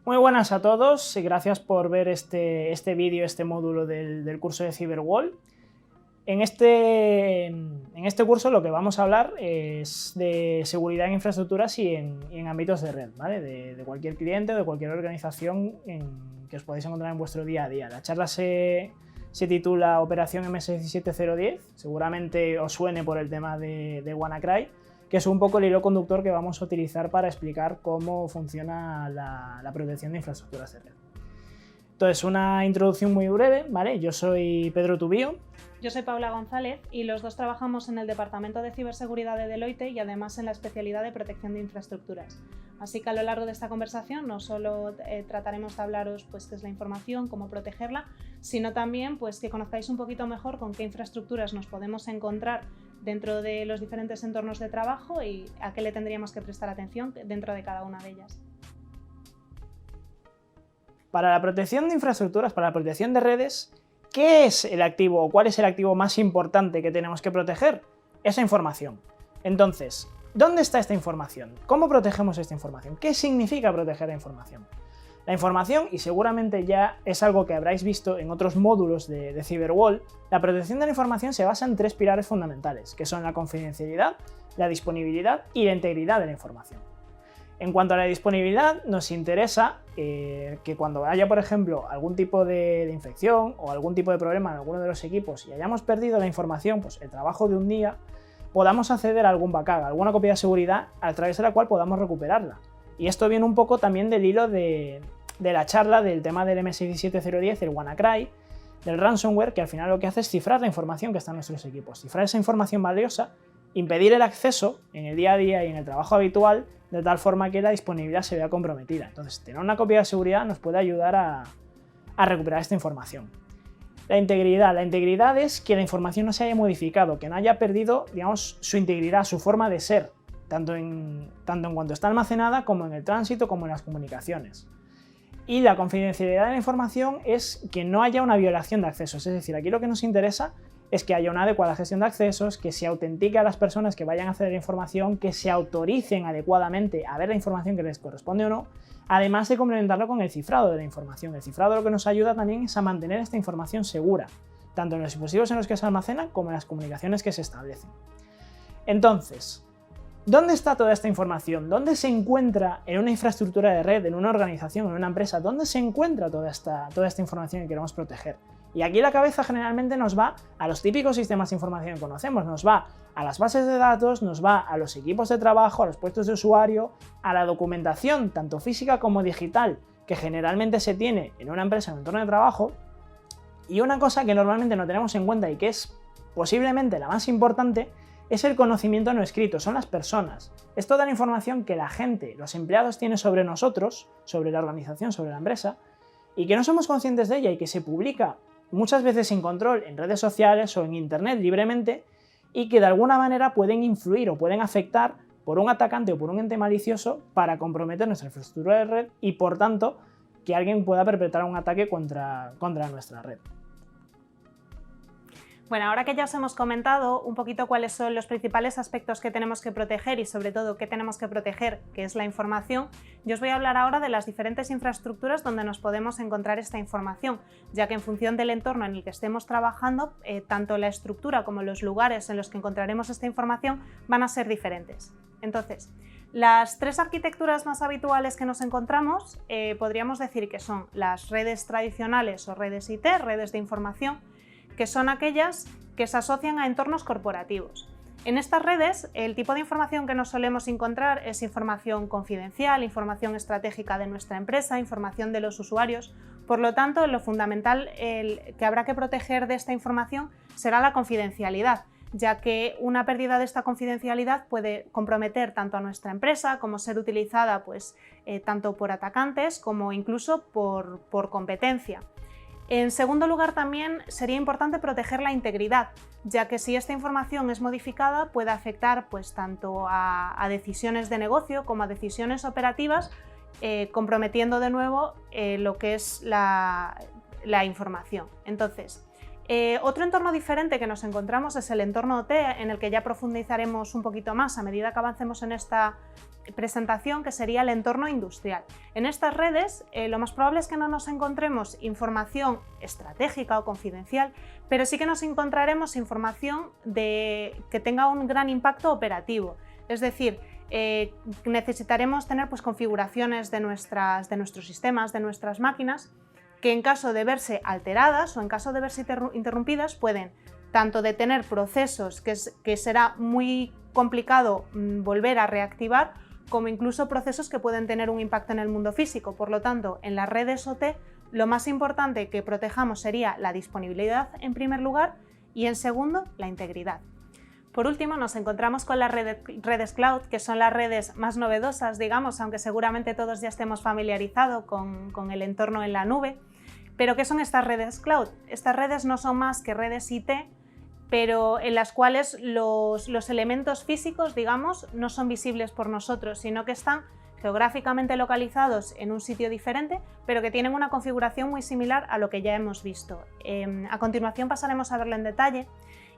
Muy buenas a todos y gracias por ver este vídeo, este módulo del curso de Cyberwall. En este curso lo que vamos a hablar es de seguridad en infraestructuras y en ámbitos de red, ¿vale? De cualquier cliente o de cualquier organización que os podéis encontrar en vuestro día a día. La charla se titula Operación MS17010, seguramente os suene por el tema de WannaCry, que es un poco el hilo conductor que vamos a utilizar para explicar cómo funciona la protección de infraestructuras de red. Entonces, una introducción muy breve, ¿vale? Yo soy Pedro Tubío. Yo soy Paula González y los dos trabajamos en el Departamento de Ciberseguridad de Deloitte y además en la especialidad de protección de infraestructuras. Así que a lo largo de esta conversación no solo trataremos de hablaros pues, qué es la información, cómo protegerla, sino también pues, que conozcáis un poquito mejor con qué infraestructuras nos podemos encontrar dentro de los diferentes entornos de trabajo y a qué le tendríamos que prestar atención dentro de cada una de ellas. Para la protección de infraestructuras, para la protección de redes, ¿qué es el activo o cuál es el activo más importante que tenemos que proteger? Esa información. Entonces, ¿dónde está esta información? ¿Cómo protegemos esta información? ¿Qué significa proteger la información? La información, y seguramente ya es algo que habréis visto en otros módulos de Cyberwall, la protección de la información se basa en tres pilares fundamentales, que son la confidencialidad, la disponibilidad y la integridad de la información. En cuanto a la disponibilidad, nos interesa que cuando haya, por ejemplo, algún tipo de infección o algún tipo de problema en alguno de los equipos y hayamos perdido la información, pues el trabajo de un día, podamos acceder a algún backup, a alguna copia de seguridad a través de la cual podamos recuperarla. Y esto viene un poco también del hilo de la charla del tema del MS17010, el WannaCry, del ransomware, que al final lo que hace es cifrar la información que está en nuestros equipos, cifrar esa información valiosa, impedir el acceso en el día a día y en el trabajo habitual, de tal forma que la disponibilidad se vea comprometida. Entonces, tener una copia de seguridad nos puede ayudar a recuperar esta información. La integridad es que la información no se haya modificado, que no haya perdido, digamos, su integridad, su forma de ser, tanto en cuanto está almacenada como en el tránsito, como en las comunicaciones. Y la confidencialidad de la información es que no haya una violación de accesos, es decir, aquí lo que nos interesa es que haya una adecuada gestión de accesos, que se autentique a las personas que vayan a acceder a la información, que se autoricen adecuadamente a ver la información que les corresponde o no, además de complementarlo con el cifrado de la información. El cifrado lo que nos ayuda también es a mantener esta información segura, tanto en los dispositivos en los que se almacena como en las comunicaciones que se establecen. Entonces, ¿dónde está toda esta información? ¿Dónde se encuentra en una infraestructura de red, en una organización, en una empresa? ¿Dónde se encuentra toda esta información que queremos proteger? Y aquí la cabeza generalmente nos va a los típicos sistemas de información que conocemos, nos va a las bases de datos, nos va a los equipos de trabajo, a los puestos de usuario, a la documentación, tanto física como digital, que generalmente se tiene en una empresa en un entorno de trabajo. Y una cosa que normalmente no tenemos en cuenta y que es posiblemente la más importante, es el conocimiento no escrito, son las personas. Es toda la información que la gente, los empleados tienen sobre nosotros, sobre la organización, sobre la empresa, y que no somos conscientes de ella y que se publica muchas veces sin control en redes sociales o en internet libremente y que de alguna manera pueden influir o pueden afectar por un atacante o por un ente malicioso para comprometer nuestra infraestructura de red y por tanto que alguien pueda perpetrar un ataque contra nuestra red. Bueno, ahora que ya os hemos comentado un poquito cuáles son los principales aspectos que tenemos que proteger y sobre todo qué tenemos que proteger, que es la información, yo os voy a hablar ahora de las diferentes infraestructuras donde nos podemos encontrar esta información, ya que en función del entorno en el que estemos trabajando, tanto la estructura como los lugares en los que encontraremos esta información van a ser diferentes. Entonces, las tres arquitecturas más habituales que nos encontramos podríamos decir que son las redes tradicionales o redes IT, redes de información, que son aquellas que se asocian a entornos corporativos. En estas redes, el tipo de información que nos solemos encontrar es información confidencial, información estratégica de nuestra empresa, información de los usuarios. Por lo tanto, lo fundamental que habrá que proteger de esta información será la confidencialidad, ya que una pérdida de esta confidencialidad puede comprometer tanto a nuestra empresa como ser utilizada tanto por atacantes como incluso por competencia. En segundo lugar, también sería importante proteger la integridad, ya que si esta información es modificada puede afectar tanto a decisiones de negocio como a decisiones operativas, comprometiendo de nuevo lo que es la información. Entonces, Otro entorno diferente que nos encontramos es el entorno OT, en el que ya profundizaremos un poquito más a medida que avancemos en esta presentación, que sería el entorno industrial. En estas redes lo más probable es que no nos encontremos información estratégica o confidencial, pero sí que nos encontraremos información que tenga un gran impacto operativo. Es decir, necesitaremos tener pues, configuraciones de nuestros sistemas, de nuestras máquinas, que en caso de verse alteradas o en caso de verse interrumpidas pueden tanto detener procesos que será muy complicado volver a reactivar, como incluso procesos que pueden tener un impacto en el mundo físico. Por lo tanto, en las redes OT lo más importante que protejamos sería la disponibilidad en primer lugar y en segundo, la integridad. Por último, nos encontramos con las redes cloud, que son las redes más novedosas, digamos, aunque seguramente todos ya estemos familiarizados con el entorno en la nube. ¿Pero qué son estas redes cloud? Estas redes no son más que redes IT, pero en las cuales los elementos físicos, digamos, no son visibles por nosotros, sino que están geográficamente localizados en un sitio diferente, pero que tienen una configuración muy similar a lo que ya hemos visto. A continuación pasaremos a verlo en detalle.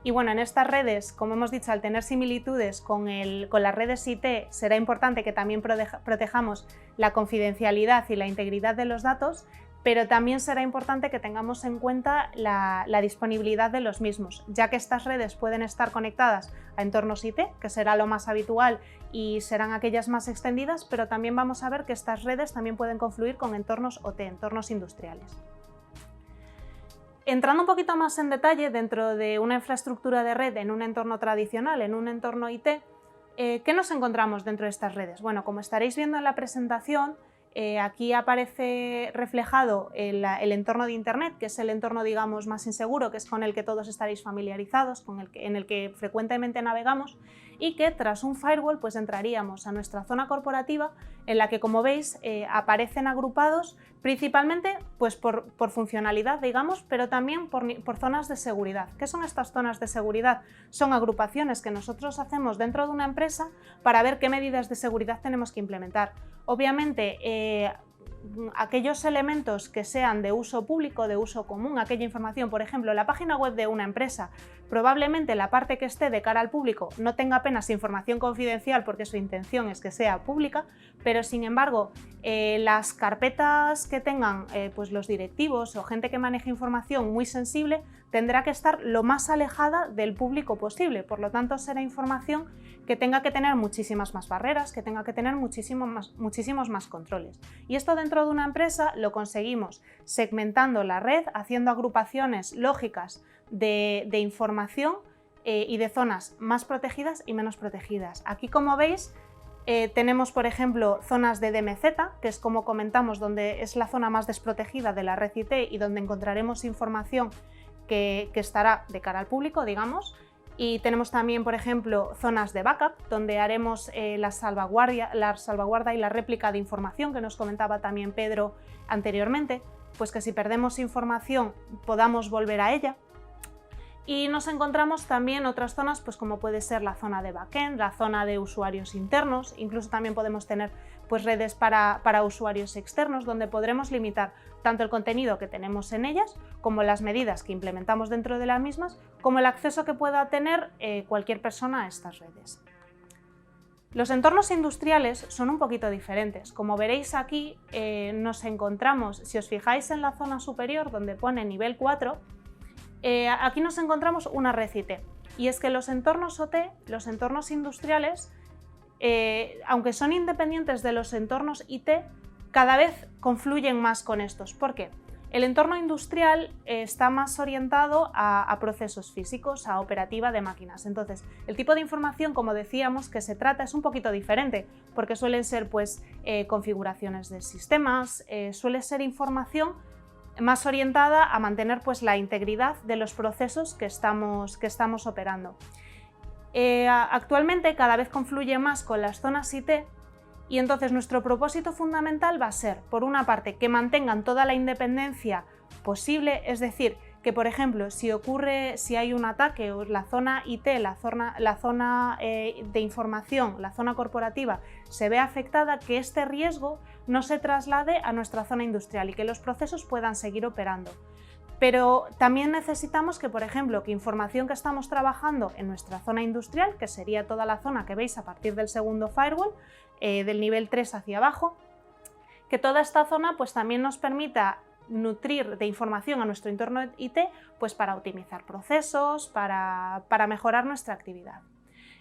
Y bueno, en estas redes, como hemos dicho, al tener similitudes con las redes IT, será importante que también protejamos la confidencialidad y la integridad de los datos, pero también será importante que tengamos en cuenta la disponibilidad de los mismos, ya que estas redes pueden estar conectadas a entornos IT, que será lo más habitual y serán aquellas más extendidas, pero también vamos a ver que estas redes también pueden confluir con entornos OT, entornos industriales. Entrando un poquito más en detalle dentro de una infraestructura de red en un entorno tradicional, en un entorno IT, ¿qué nos encontramos dentro de estas redes? Bueno, como estaréis viendo en la presentación, aquí aparece reflejado el entorno de Internet, que es el entorno, digamos, más inseguro, que es con el que todos estaréis familiarizados, en el que frecuentemente navegamos, y que tras un firewall pues entraríamos a nuestra zona corporativa, en la que, como veis, aparecen agrupados principalmente pues, por funcionalidad, digamos, pero también por zonas de seguridad. ¿Qué son estas zonas de seguridad? Son agrupaciones que nosotros hacemos dentro de una empresa para ver qué medidas de seguridad tenemos que implementar. Obviamente, aquellos elementos que sean de uso público, de uso común, aquella información, por ejemplo, la página web de una empresa, probablemente la parte que esté de cara al público no tenga apenas información confidencial porque su intención es que sea pública, pero sin embargo las carpetas que tengan pues los directivos o gente que maneje información muy sensible tendrá que estar lo más alejada del público posible, por lo tanto será información que tenga que tener muchísimas más barreras, que tenga que tener muchísimos más controles. Y esto dentro de una empresa lo conseguimos segmentando la red, haciendo agrupaciones lógicas de información y de zonas más protegidas y menos protegidas. Aquí, como veis, tenemos, por ejemplo, zonas de DMZ, que es, como comentamos, donde es la zona más desprotegida de la red IT y donde encontraremos información que estará de cara al público, digamos. Y tenemos también, por ejemplo, zonas de backup, donde haremos la salvaguarda y la réplica de información que nos comentaba también Pedro anteriormente, pues que si perdemos información podamos volver a ella. Y nos encontramos también otras zonas, pues como puede ser la zona de backend, la zona de usuarios internos, incluso también podemos tener pues redes para usuarios externos, donde podremos limitar tanto el contenido que tenemos en ellas, como las medidas que implementamos dentro de las mismas, como el acceso que pueda tener cualquier persona a estas redes. Los entornos industriales son un poquito diferentes. Como veréis aquí, nos encontramos, si os fijáis en la zona superior donde pone nivel 4, aquí nos encontramos una red IT, y es que los entornos OT, los entornos industriales, aunque son independientes de los entornos IT, cada vez confluyen más con estos. ¿Por qué? El entorno industrial está más orientado a procesos físicos, a operativa de máquinas. Entonces, el tipo de información, como decíamos, que se trata es un poquito diferente, porque suelen ser pues, configuraciones de sistemas, suele ser información más orientada a mantener pues, la integridad de los procesos que estamos operando. Actualmente cada vez confluye más con las zonas IT, y entonces nuestro propósito fundamental va a ser, por una parte, que mantengan toda la independencia posible, es decir, que por ejemplo si hay un ataque o la zona IT, la zona de información, la zona corporativa se ve afectada, que este riesgo no se traslade a nuestra zona industrial y que los procesos puedan seguir operando. Pero también necesitamos que, por ejemplo, que información que estamos trabajando en nuestra zona industrial, que sería toda la zona que veis a partir del segundo firewall, del nivel 3 hacia abajo, que toda esta zona pues también nos permita nutrir de información a nuestro entorno IT pues para optimizar procesos, para mejorar nuestra actividad.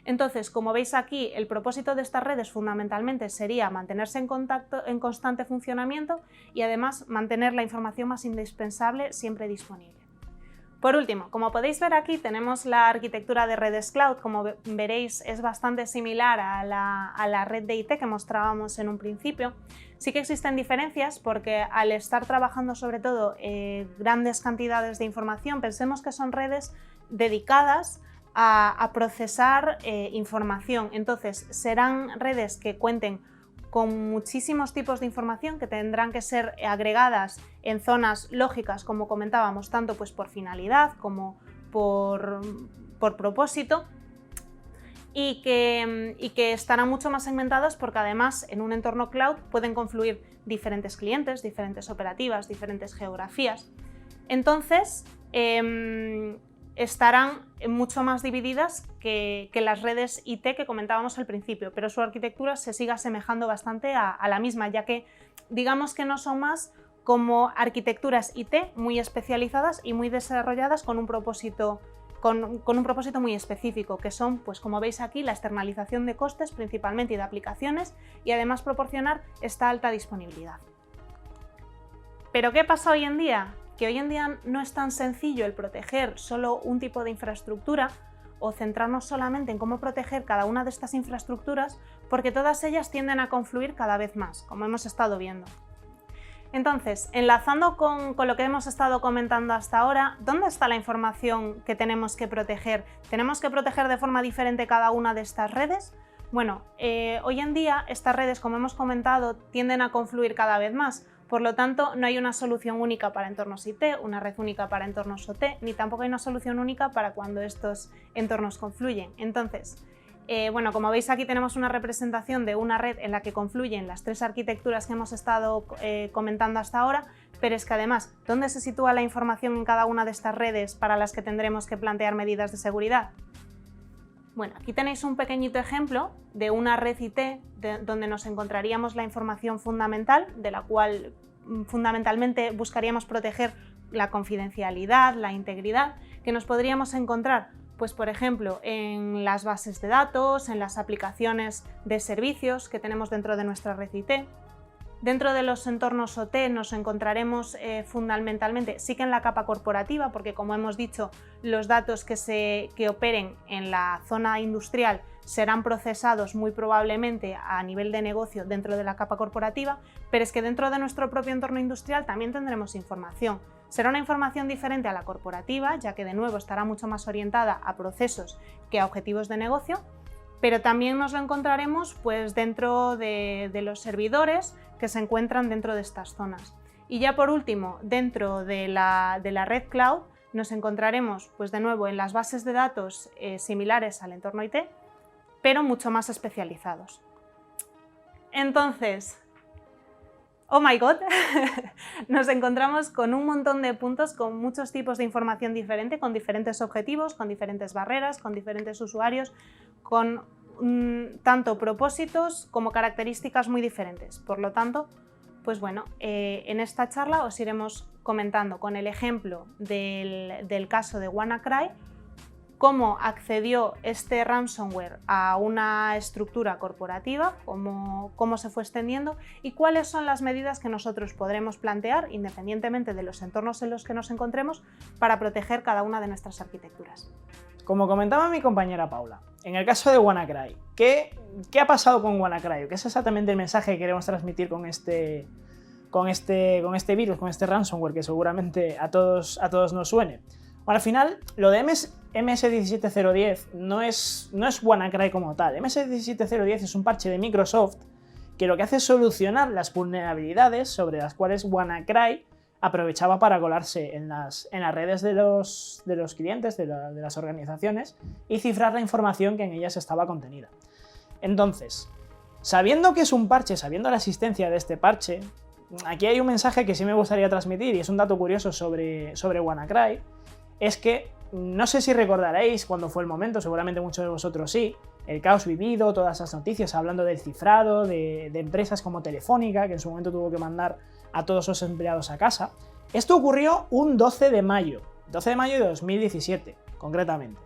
Entonces, como veis aquí, el propósito de estas redes fundamentalmente sería mantenerse en contacto, en constante funcionamiento y además mantener la información más indispensable siempre disponible. Por último, como podéis ver aquí, tenemos la arquitectura de redes cloud. Como veréis, es bastante similar a la red de IT que mostrábamos en un principio. Sí que existen diferencias porque al estar trabajando sobre todo grandes cantidades de información, pensemos que son redes dedicadas a procesar información. Entonces, serán redes que cuenten con muchísimos tipos de información que tendrán que ser agregadas en zonas lógicas, como comentábamos, tanto pues por finalidad como por propósito, y que estarán mucho más segmentadas porque además en un entorno cloud pueden confluir diferentes clientes, diferentes operativas, diferentes geografías. Entonces, estarán mucho más divididas que las redes IT que comentábamos al principio, pero su arquitectura se sigue asemejando bastante a la misma, ya que digamos que no son más como arquitecturas IT muy especializadas y muy desarrolladas con un propósito muy específico, que son, pues como veis aquí, la externalización de costes principalmente y de aplicaciones, y además proporcionar esta alta disponibilidad. ¿Pero qué pasa hoy en día? Que hoy en día no es tan sencillo el proteger solo un tipo de infraestructura o centrarnos solamente en cómo proteger cada una de estas infraestructuras, porque todas ellas tienden a confluir cada vez más, como hemos estado viendo. Entonces, enlazando con lo que hemos estado comentando hasta ahora, ¿dónde está la información que tenemos que proteger? ¿Tenemos que proteger de forma diferente cada una de estas redes? Bueno, hoy en día estas redes, como hemos comentado, tienden a confluir cada vez más. Por lo tanto, no hay una solución única para entornos IT, una red única para entornos OT, ni tampoco hay una solución única para cuando estos entornos confluyen. Entonces, bueno, como veis aquí tenemos una representación de una red en la que confluyen las tres arquitecturas que hemos estado comentando hasta ahora, pero es que además, ¿dónde se sitúa la información en cada una de estas redes para las que tendremos que plantear medidas de seguridad? Bueno, aquí tenéis un pequeñito ejemplo de una red IT donde nos encontraríamos la información fundamental, de la cual fundamentalmente buscaríamos proteger la confidencialidad, la integridad, que nos podríamos encontrar, pues por ejemplo, en las bases de datos, en las aplicaciones de servicios que tenemos dentro de nuestra red IT. Dentro de los entornos OT nos encontraremos fundamentalmente, sí que en la capa corporativa, porque como hemos dicho, los datos que operen en la zona industrial serán procesados muy probablemente a nivel de negocio dentro de la capa corporativa, pero es que dentro de nuestro propio entorno industrial también tendremos información. Será una información diferente a la corporativa, ya que de nuevo estará mucho más orientada a procesos que a objetivos de negocio, pero también nos lo encontraremos pues, dentro de los servidores que se encuentran dentro de estas zonas. Y ya por último, dentro de la red cloud, nos encontraremos pues, de nuevo en las bases de datos similares al entorno IT, pero mucho más especializados. Entonces, oh my god, nos encontramos con un montón de puntos, con muchos tipos de información diferente, con diferentes objetivos, con diferentes barreras, con diferentes usuarios, con tanto propósitos como características muy diferentes. Por lo tanto, pues bueno, en esta charla os iremos comentando con el ejemplo del caso de WannaCry, cómo accedió este ransomware a una estructura corporativa, cómo se fue extendiendo y cuáles son las medidas que nosotros podremos plantear, independientemente de los entornos en los que nos encontremos, para proteger cada una de nuestras arquitecturas. Como comentaba mi compañera Paula, en el caso de WannaCry, ¿qué ha pasado con WannaCry? ¿Qué es exactamente el mensaje que queremos transmitir con este virus, con este ransomware que seguramente a todos nos suene? Bueno, al final, lo de MS17010 no es WannaCry como tal. MS17010 es un parche de Microsoft que lo que hace es solucionar las vulnerabilidades sobre las cuales WannaCry aprovechaba para colarse en las redes de los clientes, de las organizaciones, y cifrar la información que en ellas estaba contenida. Entonces, sabiendo que es un parche, sabiendo la existencia de este parche, aquí hay un mensaje que sí me gustaría transmitir y es un dato curioso sobre WannaCry, es que no sé si recordaréis cuando fue el momento, seguramente muchos de vosotros sí, el caos vivido, todas esas noticias hablando del cifrado, de empresas como Telefónica, que en su momento tuvo que mandar a todos sus empleados a casa. Esto ocurrió un 12 de mayo de 2017, concretamente.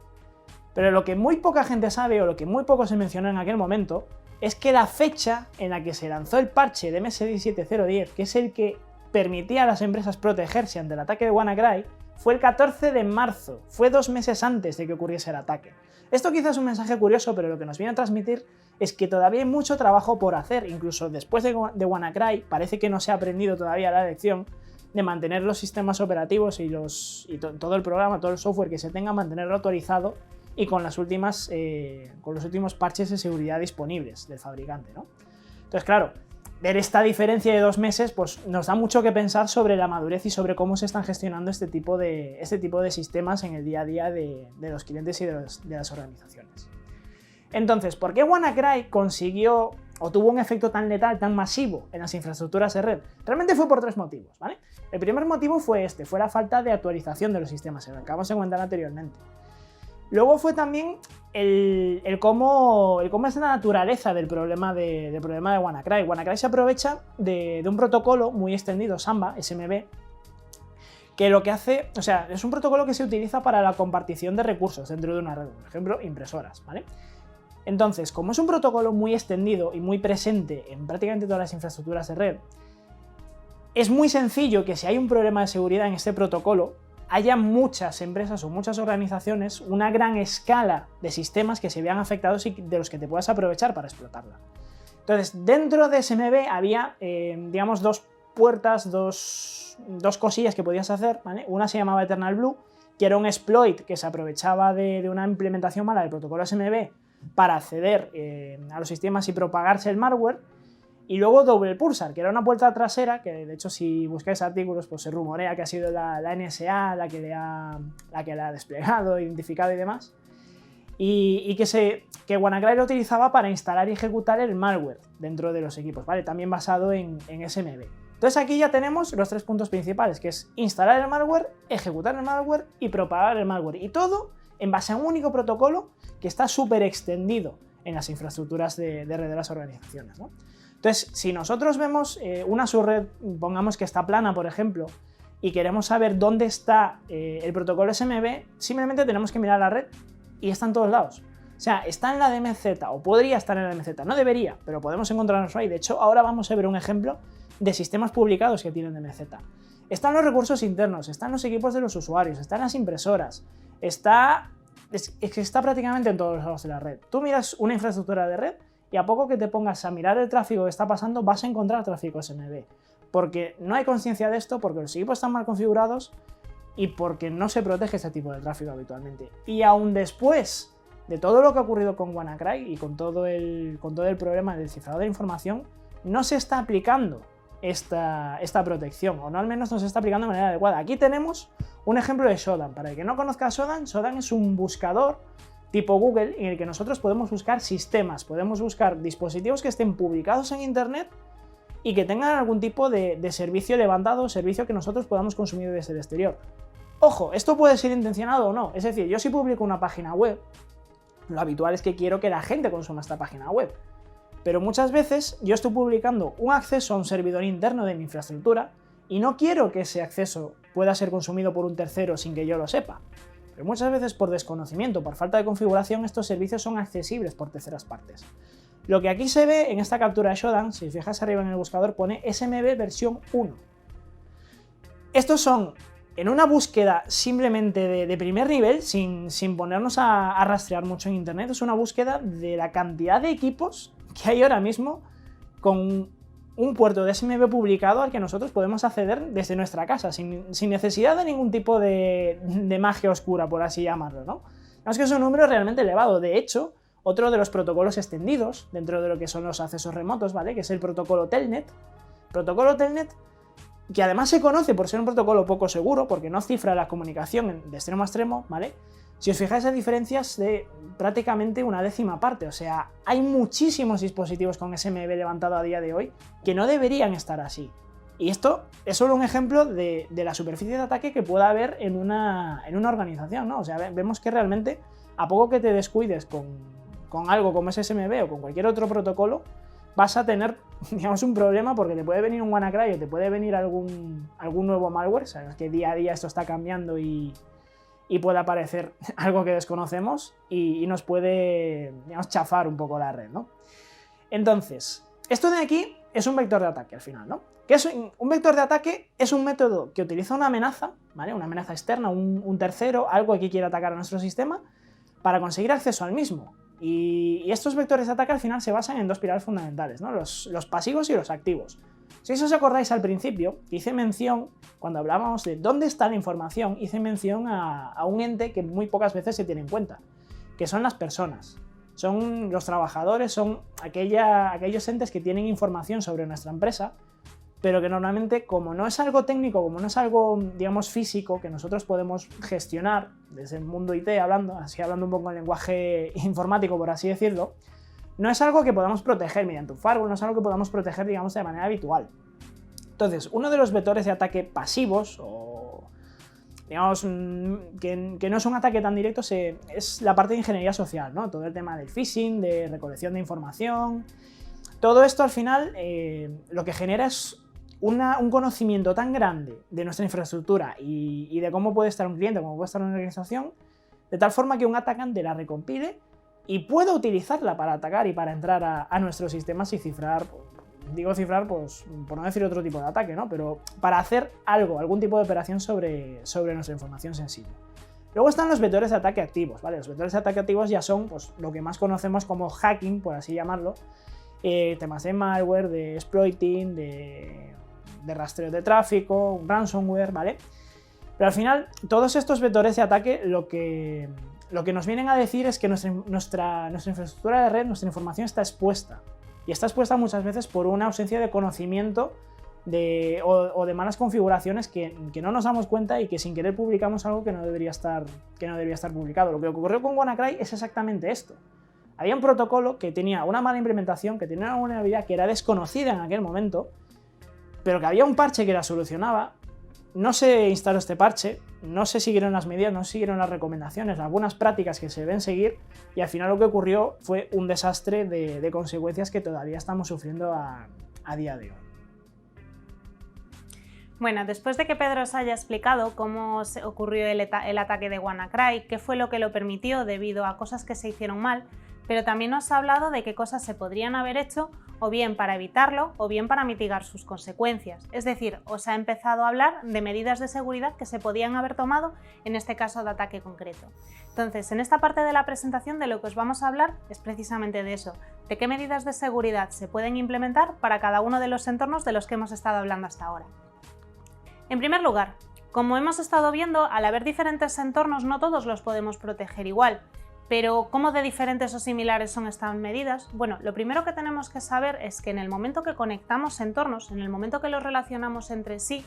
Pero lo que muy poca gente sabe, o lo que muy poco se mencionó en aquel momento, es que la fecha en la que se lanzó el parche de MS17010, que es el que permitía a las empresas protegerse ante el ataque de WannaCry, fue el 14 de marzo, fue 2 meses antes de que ocurriese el ataque. Esto quizás es un mensaje curioso, pero lo que nos viene a transmitir es que todavía hay mucho trabajo por hacer, incluso después de WannaCry, parece que no se ha aprendido todavía la lección de mantener los sistemas operativos y todo el programa, todo el software que se tenga, mantenerlo actualizado y con los últimos parches de seguridad disponibles del fabricante, ¿no? Entonces, claro, ver esta diferencia de 2 meses pues, nos da mucho que pensar sobre la madurez y sobre cómo se están gestionando este tipo de sistemas en el día a día de los clientes y de las organizaciones. Entonces, ¿por qué WannaCry consiguió o tuvo un efecto tan letal, tan masivo en las infraestructuras de red? Realmente fue por 3 motivos, ¿vale? El primer motivo fue fue la falta de actualización de los sistemas, lo acabamos de comentar anteriormente. Luego fue también el cómo es la naturaleza del problema de WannaCry. WannaCry se aprovecha de un protocolo muy extendido, Samba, SMB, que lo que hace, o sea, es un protocolo que se utiliza para la compartición de recursos dentro de una red, por ejemplo, impresoras, ¿vale? Entonces, como es un protocolo muy extendido y muy presente en prácticamente todas las infraestructuras de red, es muy sencillo que si hay un problema de seguridad en este protocolo, haya muchas empresas o muchas organizaciones, una gran escala de sistemas que se vean afectados y de los que te puedas aprovechar para explotarla. Entonces, dentro de SMB había, digamos, 2 puertas, dos cosillas que podías hacer, ¿vale? Una se llamaba Eternal Blue, que era un exploit que se aprovechaba de una implementación mala del protocolo SMB para acceder a los sistemas y propagarse el malware. Y luego Double Pulsar, que era una puerta trasera, que de hecho si buscáis artículos pues se rumorea que ha sido la NSA la que la ha desplegado, identificado y demás. Y que WannaCry lo utilizaba para instalar y ejecutar el malware dentro de los equipos, ¿vale? También basado en SMB. Entonces aquí ya tenemos los 3 puntos principales, que es instalar el malware, ejecutar el malware y propagar el malware. Y todo en base a un único protocolo que está súper extendido en las infraestructuras de red de las organizaciones, ¿no? Entonces, si nosotros vemos una subred, pongamos que está plana, por ejemplo, y queremos saber dónde está el protocolo SMB, simplemente tenemos que mirar la red y está en todos lados. O sea, está en la DMZ o podría estar en la DMZ, no debería, pero podemos encontrarnos ahí. De hecho, ahora vamos a ver un ejemplo de sistemas publicados que tienen DMZ. Están los recursos internos, están los equipos de los usuarios, están las impresoras, está prácticamente en todos los lados de la red. Tú miras una infraestructura de red y a poco que te pongas a mirar el tráfico que está pasando vas a encontrar tráfico SMB. Porque no hay conciencia de esto, porque los equipos están mal configurados y porque no se protege ese tipo de tráfico habitualmente. Y aún después de todo lo que ha ocurrido con WannaCry y con todo el problema del cifrado de información, no se está aplicando esta protección, o no al menos no se está aplicando de manera adecuada. Aquí tenemos un ejemplo de Shodan. Para el que no conozca Shodan es un buscador tipo Google en el que nosotros podemos buscar sistemas, podemos buscar dispositivos que estén publicados en Internet y que tengan algún tipo de servicio levantado, servicio que nosotros podamos consumir desde el exterior. Ojo, esto puede ser intencionado o no, es decir, yo si publico una página web, lo habitual es que quiero que la gente consuma esta página web, pero muchas veces yo estoy publicando un acceso a un servidor interno de mi infraestructura y no quiero que ese acceso pueda ser consumido por un tercero sin que yo lo sepa. Pero muchas veces por desconocimiento, por falta de configuración, estos servicios son accesibles por terceras partes. Lo que aquí se ve en esta captura de Shodan, si fijas arriba en el buscador, pone SMB versión 1. Estos son, en una búsqueda simplemente de primer nivel, sin ponernos a rastrear mucho en Internet, es una búsqueda de la cantidad de equipos que hay ahora mismo con un puerto de SMB publicado al que nosotros podemos acceder desde nuestra casa, sin necesidad de ningún tipo de magia oscura, por así llamarlo, ¿no? Es que es un número realmente elevado. De hecho, otro de los protocolos extendidos dentro de lo que son los accesos remotos, ¿vale? Que es el protocolo Telnet. Protocolo Telnet, que además se conoce por ser un protocolo poco seguro, porque no cifra la comunicación de extremo a extremo, ¿vale? Si os fijáis, hay diferencias de prácticamente una décima parte, o sea, hay muchísimos dispositivos con SMB levantado a día de hoy que no deberían estar así. Y esto es solo un ejemplo de la superficie de ataque que pueda haber en una organización, ¿no? O sea, vemos que realmente, a poco que te descuides con algo como SSMB o con cualquier otro protocolo, vas a tener, digamos, un problema, porque te puede venir un WannaCry o te puede venir algún nuevo malware. Sabes que día a día esto está cambiando y puede aparecer algo que desconocemos y nos puede, digamos, chafar un poco la red, ¿no? Entonces, esto de aquí es un vector de ataque al final, ¿no? ¿Qué es un vector de ataque? Es un método que utiliza una amenaza, ¿vale? Una amenaza externa, un tercero, algo que quiera atacar a nuestro sistema, para conseguir acceso al mismo. Y estos vectores de ataque al final se basan en dos pilares fundamentales, ¿no? Los pasivos y los activos. Si os acordáis al principio, hice mención, cuando hablábamos de dónde está la información, hice mención a un ente que muy pocas veces se tiene en cuenta, que son las personas. Son los trabajadores, son aquellos entes que tienen información sobre nuestra empresa, pero que normalmente, como no es algo técnico, como no es algo, digamos, físico, que nosotros podemos gestionar desde el mundo IT, hablando un poco en lenguaje informático, por así decirlo, no es algo que podamos proteger mediante un firewall, no es algo que podamos proteger, digamos, de manera habitual. Entonces, uno de los vectores de ataque pasivos, o digamos, que no es un ataque tan directo, es la parte de ingeniería social, ¿no? Todo el tema del phishing, de recolección de información. Todo esto al final lo que genera es un conocimiento tan grande de nuestra infraestructura y de cómo puede estar un cliente, cómo puede estar una organización, de tal forma que un atacante la recompile y pueda utilizarla para atacar y para entrar a nuestros sistemas y cifrar, digo cifrar, pues por no decir otro tipo de ataque, ¿no? Pero para hacer algún tipo de operación sobre nuestra información sensible. Luego están los vectores de ataque activos, ¿vale? Los vectores de ataque activos ya son, pues, lo que más conocemos como hacking, por así llamarlo, temas de malware, de exploiting, de rastreo de tráfico, un ransomware, ¿vale? Pero al final, todos estos vectores de ataque lo que nos vienen a decir es que nuestra infraestructura de red, nuestra información está expuesta. Y está expuesta muchas veces por una ausencia de conocimiento o de malas configuraciones que no nos damos cuenta y que sin querer publicamos algo que no debería estar publicado. Lo que ocurrió con WannaCry es exactamente esto. Había un protocolo que tenía una mala implementación, que tenía una vulnerabilidad que era desconocida en aquel momento, pero que había un parche que la solucionaba. No se instaló este parche, no se siguieron las medidas, no se siguieron las recomendaciones, las buenas prácticas que se deben seguir, y al final lo que ocurrió fue un desastre de consecuencias que todavía estamos sufriendo a día de hoy. Bueno, después de que Pedro os haya explicado cómo ocurrió el ataque de WannaCry, qué fue lo que lo permitió debido a cosas que se hicieron mal, pero también os ha hablado de qué cosas se podrían haber hecho o bien para evitarlo o bien para mitigar sus consecuencias. Es decir, os ha empezado a hablar de medidas de seguridad que se podían haber tomado en este caso de ataque concreto. Entonces, en esta parte de la presentación de lo que os vamos a hablar es precisamente de eso, de qué medidas de seguridad se pueden implementar para cada uno de los entornos de los que hemos estado hablando hasta ahora. En primer lugar, como hemos estado viendo, al haber diferentes entornos no todos los podemos proteger igual. Pero, ¿cómo de diferentes o similares son estas medidas? Bueno, lo primero que tenemos que saber es que en el momento que conectamos entornos, en el momento que los relacionamos entre sí,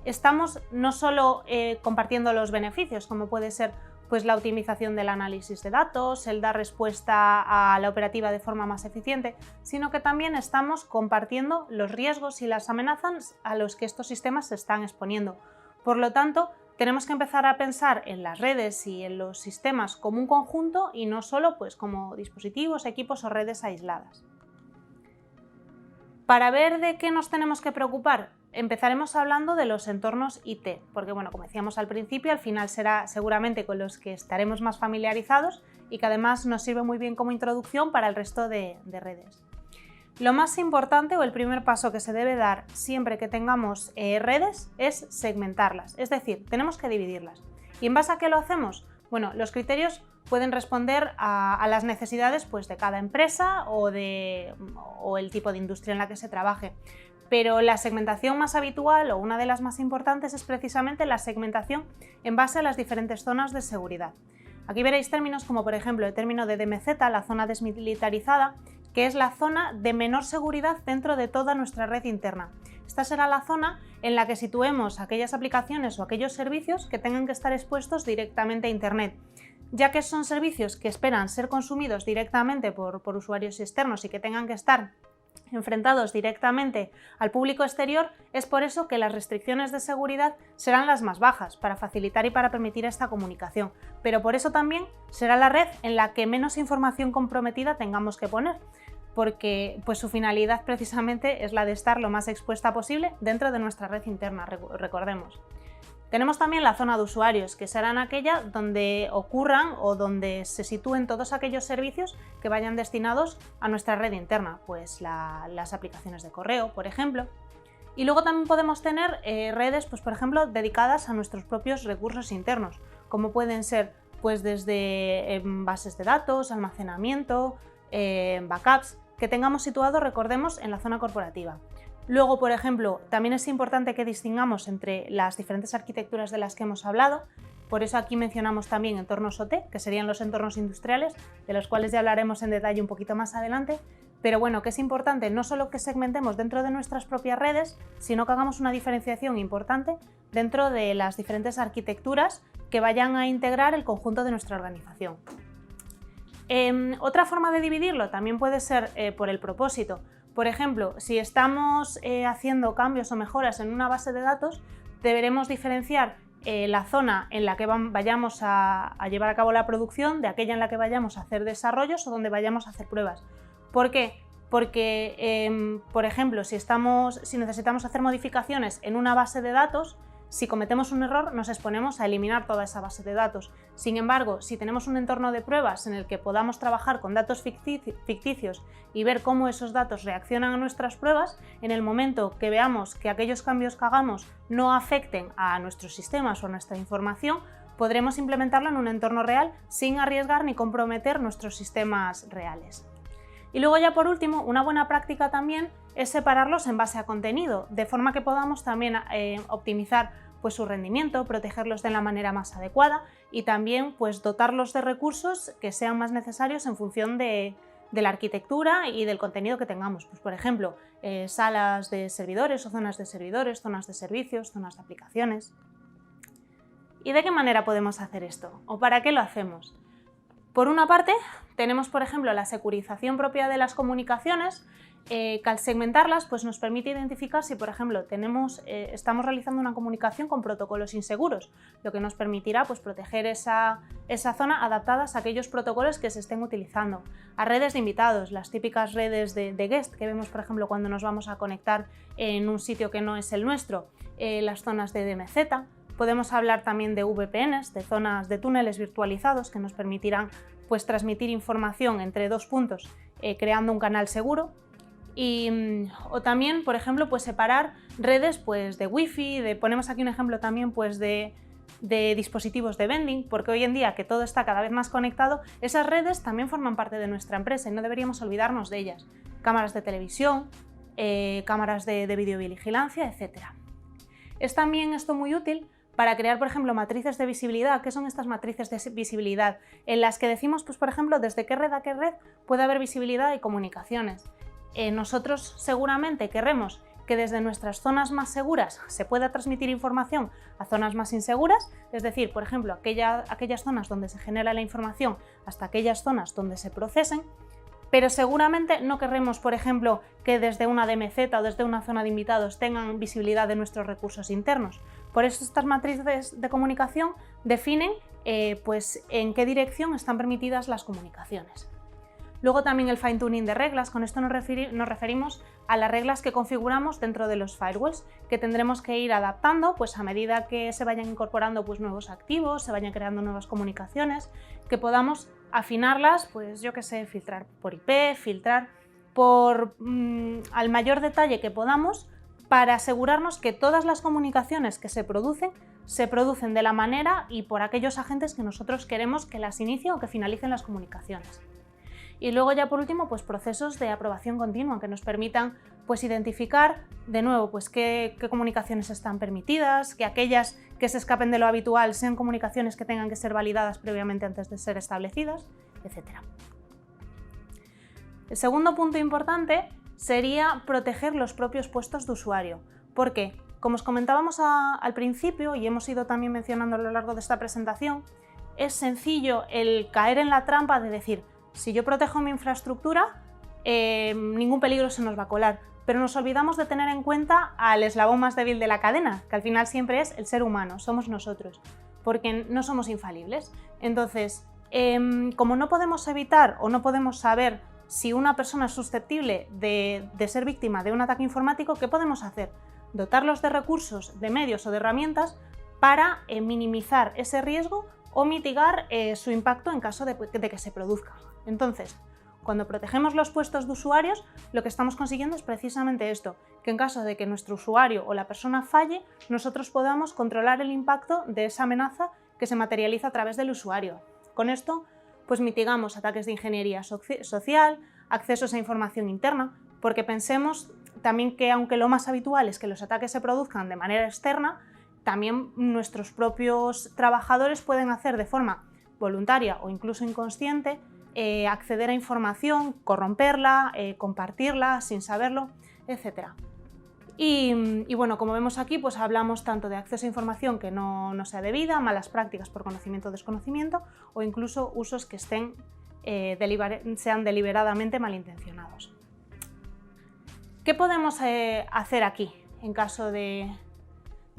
estamos no solo compartiendo los beneficios, como puede ser pues, la optimización del análisis de datos, el dar respuesta a la operativa de forma más eficiente, sino que también estamos compartiendo los riesgos y las amenazas a los que estos sistemas se están exponiendo. Por lo tanto, tenemos que empezar a pensar en las redes y en los sistemas como un conjunto y no solo pues, como dispositivos, equipos o redes aisladas. Para ver de qué nos tenemos que preocupar, empezaremos hablando de los entornos IT, porque bueno, como decíamos al principio, al final será seguramente con los que estaremos más familiarizados y que además nos sirve muy bien como introducción para el resto de redes. Lo más importante o el primer paso que se debe dar siempre que tengamos redes es segmentarlas, es decir, tenemos que dividirlas. ¿Y en base a qué lo hacemos? Bueno, los criterios pueden responder a las necesidades pues, de cada empresa o el tipo de industria en la que se trabaje. Pero la segmentación más habitual o una de las más importantes es precisamente la segmentación en base a las diferentes zonas de seguridad. Aquí veréis términos como por ejemplo el término de DMZ, la zona desmilitarizada, que es la zona de menor seguridad dentro de toda nuestra red interna. Esta será la zona en la que situemos aquellas aplicaciones o aquellos servicios que tengan que estar expuestos directamente a Internet, ya que son servicios que esperan ser consumidos directamente por usuarios externos y que tengan que estar enfrentados directamente al público exterior, es por eso que las restricciones de seguridad serán las más bajas para facilitar y para permitir esta comunicación, pero por eso también será la red en la que menos información comprometida tengamos que poner, porque pues, su finalidad precisamente es la de estar lo más expuesta posible dentro de nuestra red interna, recordemos. Tenemos también la zona de usuarios, que serán aquella donde ocurran o donde se sitúen todos aquellos servicios que vayan destinados a nuestra red interna, pues las aplicaciones de correo, por ejemplo. Y luego también podemos tener redes, pues, por ejemplo, dedicadas a nuestros propios recursos internos, como pueden ser pues, desde bases de datos, almacenamiento, backups, que tengamos situados, recordemos, en la zona corporativa. Luego, por ejemplo, también es importante que distingamos entre las diferentes arquitecturas de las que hemos hablado, por eso aquí mencionamos también entornos OT, que serían los entornos industriales, de los cuales ya hablaremos en detalle un poquito más adelante, pero bueno, que es importante no solo que segmentemos dentro de nuestras propias redes, sino que hagamos una diferenciación importante dentro de las diferentes arquitecturas que vayan a integrar el conjunto de nuestra organización. Otra forma de dividirlo también puede ser por el propósito. Por ejemplo, si estamos haciendo cambios o mejoras en una base de datos, deberemos diferenciar la zona en la que vayamos a llevar a cabo la producción de aquella en la que vayamos a hacer desarrollos o donde vayamos a hacer pruebas. ¿Por qué? Porque, por ejemplo, si necesitamos hacer modificaciones en una base de datos, si cometemos un error nos exponemos a eliminar toda esa base de datos. Sin embargo, si tenemos un entorno de pruebas en el que podamos trabajar con datos ficticios y ver cómo esos datos reaccionan a nuestras pruebas, en el momento que veamos que aquellos cambios que hagamos no afecten a nuestros sistemas o a nuestra información, podremos implementarlo en un entorno real sin arriesgar ni comprometer nuestros sistemas reales. Y luego ya por último, una buena práctica también es separarlos en base a contenido, de forma que podamos también optimizar pues, su rendimiento, protegerlos de la manera más adecuada y también pues, dotarlos de recursos que sean más necesarios en función de la arquitectura y del contenido que tengamos. Pues, por ejemplo, salas de servidores o zonas de servidores, zonas de servicios, zonas de aplicaciones. ¿Y de qué manera podemos hacer esto? ¿O para qué lo hacemos? Por una parte, tenemos, por ejemplo, la securización propia de las comunicaciones, que al segmentarlas pues, nos permite identificar si, por ejemplo, estamos realizando una comunicación con protocolos inseguros, lo que nos permitirá pues, proteger esa zona adaptadas a aquellos protocolos que se estén utilizando. A redes de invitados, las típicas redes de guest que vemos, por ejemplo, cuando nos vamos a conectar en un sitio que no es el nuestro, las zonas de DMZ. Podemos hablar también de VPNs, de zonas de túneles virtualizados que nos permitirán pues, transmitir información entre dos puntos creando un canal seguro. O también, por ejemplo, pues, separar redes pues, de Wi-Fi, ponemos aquí un ejemplo también pues, de dispositivos de vending, porque hoy en día que todo está cada vez más conectado, esas redes también forman parte de nuestra empresa y no deberíamos olvidarnos de ellas. Cámaras de televisión, cámaras de videovigilancia, etc. Es también esto muy útil para crear, por ejemplo, matrices de visibilidad. ¿Qué son estas matrices de visibilidad? En las que decimos, pues, por ejemplo, desde qué red a qué red puede haber visibilidad y comunicaciones. Nosotros seguramente querremos que desde nuestras zonas más seguras se pueda transmitir información a zonas más inseguras, es decir, por ejemplo, aquellas zonas donde se genera la información hasta aquellas zonas donde se procesen, pero seguramente no querremos, por ejemplo, que desde una DMZ o desde una zona de invitados tengan visibilidad de nuestros recursos internos. Por eso estas matrices de comunicación definen pues, en qué dirección están permitidas las comunicaciones. Luego también el fine-tuning de reglas, con esto nos referimos a las reglas que configuramos dentro de los firewalls, que tendremos que ir adaptando pues, a medida que se vayan incorporando pues, nuevos activos, se vayan creando nuevas comunicaciones, que podamos afinarlas, pues yo qué sé, filtrar por IP, filtrar al mayor detalle que podamos para asegurarnos que todas las comunicaciones que se producen de la manera y por aquellos agentes que nosotros queremos que las inicien o que finalicen las comunicaciones. Y luego ya por último, pues procesos de aprobación continua que nos permitan pues, identificar de nuevo pues, qué comunicaciones están permitidas, que aquellas que se escapen de lo habitual sean comunicaciones que tengan que ser validadas previamente antes de ser establecidas, etc. El segundo punto importante sería proteger los propios puestos de usuario. ¿Por qué? Como os comentábamos al principio y hemos ido también mencionando a lo largo de esta presentación, es sencillo el caer en la trampa de decir: si yo protejo mi infraestructura, ningún peligro se nos va a colar. Pero nos olvidamos de tener en cuenta al eslabón más débil de la cadena, que al final siempre es el ser humano, somos nosotros, porque no somos infalibles. Entonces, como no podemos evitar o no podemos saber si una persona es susceptible de ser víctima de un ataque informático, ¿qué podemos hacer? Dotarlos de recursos, de medios o de herramientas para minimizar ese riesgo o mitigar su impacto en caso de que se produzca. Entonces, cuando protegemos los puestos de usuarios, lo que estamos consiguiendo es precisamente esto, que en caso de que nuestro usuario o la persona falle, nosotros podamos controlar el impacto de esa amenaza que se materializa a través del usuario. Con esto, pues mitigamos ataques de ingeniería social, accesos a información interna, porque pensemos también que aunque lo más habitual es que los ataques se produzcan de manera externa, también nuestros propios trabajadores pueden hacer de forma voluntaria o incluso inconsciente acceder a información, corromperla, compartirla sin saberlo, etc. Y bueno, como vemos aquí, pues hablamos tanto de acceso a información que no sea debida, malas prácticas por conocimiento o desconocimiento, o incluso usos que sean deliberadamente malintencionados. ¿Qué podemos hacer aquí en caso de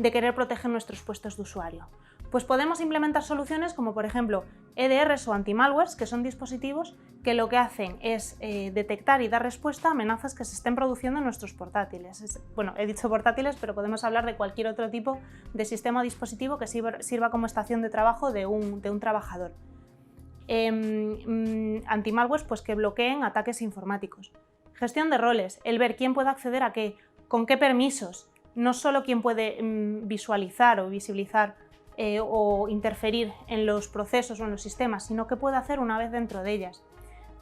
querer proteger nuestros puestos de usuario? Pues podemos implementar soluciones como por ejemplo EDRs o anti-malwares, que son dispositivos que lo que hacen es detectar y dar respuesta a amenazas que se estén produciendo en nuestros portátiles. Bueno, he dicho portátiles, pero podemos hablar de cualquier otro tipo de sistema o dispositivo que sirva como estación de trabajo de un trabajador. Anti-malwares pues que bloqueen ataques informáticos. Gestión de roles, el ver quién puede acceder a qué, con qué permisos, no solo quién puede visualizar o visibilizar o interferir en los procesos o en los sistemas, sino qué puede hacer una vez dentro de ellas.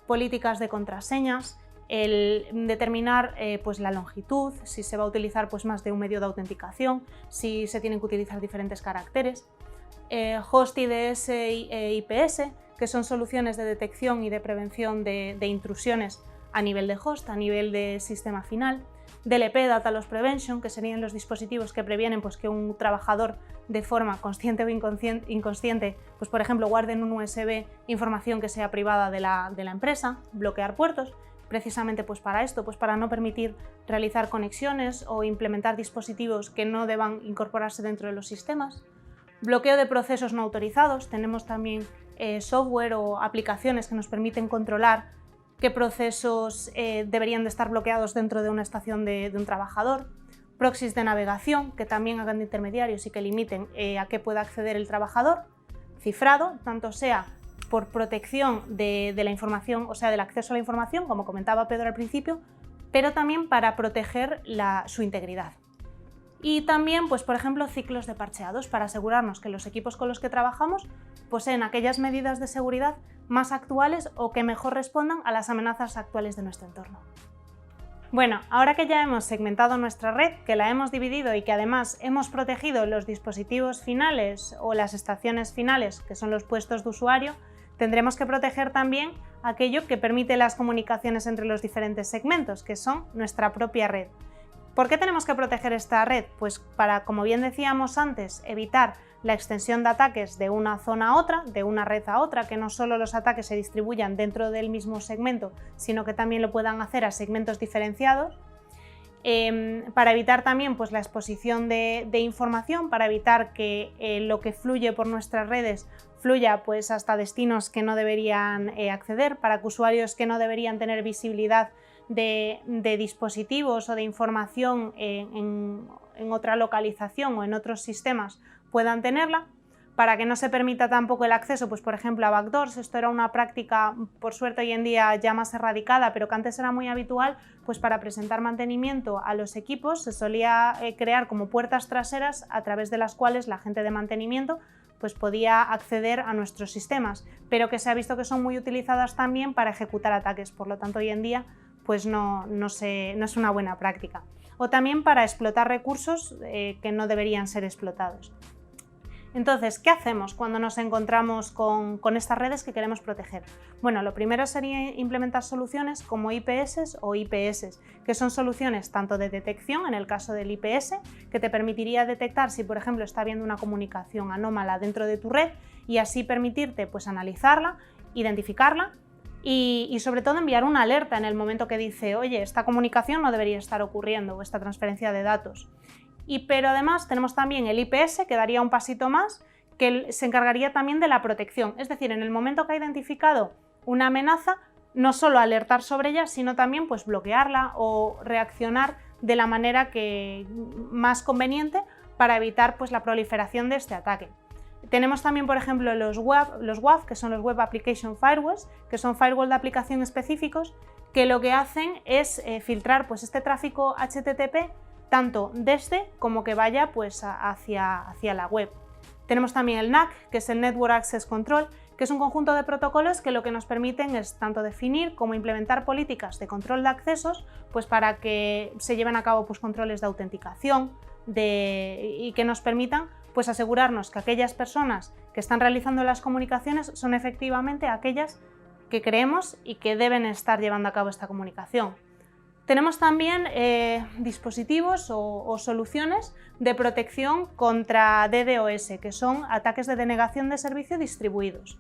Políticas de contraseñas, el determinar pues la longitud, si se va a utilizar pues más de un medio de autenticación, si se tienen que utilizar diferentes caracteres. Host IDS e IPS, que son soluciones de detección y de prevención de intrusiones a nivel de host, a nivel de sistema final. DLP, Data Loss Prevention, que serían los dispositivos que previenen pues, que un trabajador de forma consciente o inconsciente, pues, por ejemplo, guarde en un USB información que sea privada de la empresa. Bloquear puertos, precisamente pues, para esto, pues, para no permitir realizar conexiones o implementar dispositivos que no deban incorporarse dentro de los sistemas. Bloqueo de procesos no autorizados, tenemos también software o aplicaciones que nos permiten controlar qué procesos deberían de estar bloqueados dentro de una estación de un trabajador. Proxies de navegación, que también hagan de intermediarios y que limiten a qué pueda acceder el trabajador. Cifrado, tanto sea por protección de la información, o sea, del acceso a la información, como comentaba Pedro al principio, pero también para proteger su integridad. Y también, pues, por ejemplo, ciclos de parcheados para asegurarnos que los equipos con los que trabajamos poseen aquellas medidas de seguridad más actuales o que mejor respondan a las amenazas actuales de nuestro entorno. Bueno, ahora que ya hemos segmentado nuestra red, que la hemos dividido y que además hemos protegido los dispositivos finales o las estaciones finales, que son los puestos de usuario, tendremos que proteger también aquello que permite las comunicaciones entre los diferentes segmentos, que son nuestra propia red. ¿Por qué tenemos que proteger esta red? Pues para, como bien decíamos antes, evitar la extensión de ataques de una zona a otra, de una red a otra, que no solo los ataques se distribuyan dentro del mismo segmento, sino que también lo puedan hacer a segmentos diferenciados. Para evitar también pues, la exposición de información, para evitar que lo que fluye por nuestras redes fluya pues, hasta destinos que no deberían acceder, para que usuarios que no deberían tener visibilidad de dispositivos o de información en otra localización o en otros sistemas puedan tenerla, para que no se permita tampoco el acceso, pues por ejemplo a backdoors. Esto era una práctica, por suerte hoy en día ya más erradicada, pero que antes era muy habitual, pues para presentar mantenimiento a los equipos se solía crear como puertas traseras a través de las cuales la gente de mantenimiento pues podía acceder a nuestros sistemas, pero que se ha visto que son muy utilizadas también para ejecutar ataques, por lo tanto hoy en día pues no es una buena práctica. O también para explotar recursos que no deberían ser explotados. Entonces, ¿qué hacemos cuando nos encontramos con estas redes que queremos proteger? Bueno, lo primero sería implementar soluciones como IPS o IPS, que son soluciones tanto de detección, en el caso del IPS, que te permitiría detectar si, por ejemplo, está habiendo una comunicación anómala dentro de tu red y así permitirte pues, analizarla, identificarla, y sobre todo enviar una alerta en el momento que dice, oye, esta comunicación no debería estar ocurriendo o esta transferencia de datos. Pero además tenemos también el IPS, que daría un pasito más, que se encargaría también de la protección. Es decir, en el momento que ha identificado una amenaza, no solo alertar sobre ella, sino también pues, bloquearla o reaccionar de la manera más conveniente para evitar pues, la proliferación de este ataque. Tenemos también, por ejemplo, los WAF, que son los Web Application Firewalls, que son firewall de aplicación específicos, que lo que hacen es filtrar pues, este tráfico HTTP tanto desde como que vaya pues, hacia la web. Tenemos también el NAC, que es el Network Access Control, que es un conjunto de protocolos que lo que nos permiten es tanto definir como implementar políticas de control de accesos pues, para que se lleven a cabo pues, controles de autenticación y que nos permitan pues asegurarnos que aquellas personas que están realizando las comunicaciones son efectivamente aquellas que creemos y que deben estar llevando a cabo esta comunicación. Tenemos también dispositivos o soluciones de protección contra DDoS, que son ataques de denegación de servicio distribuidos.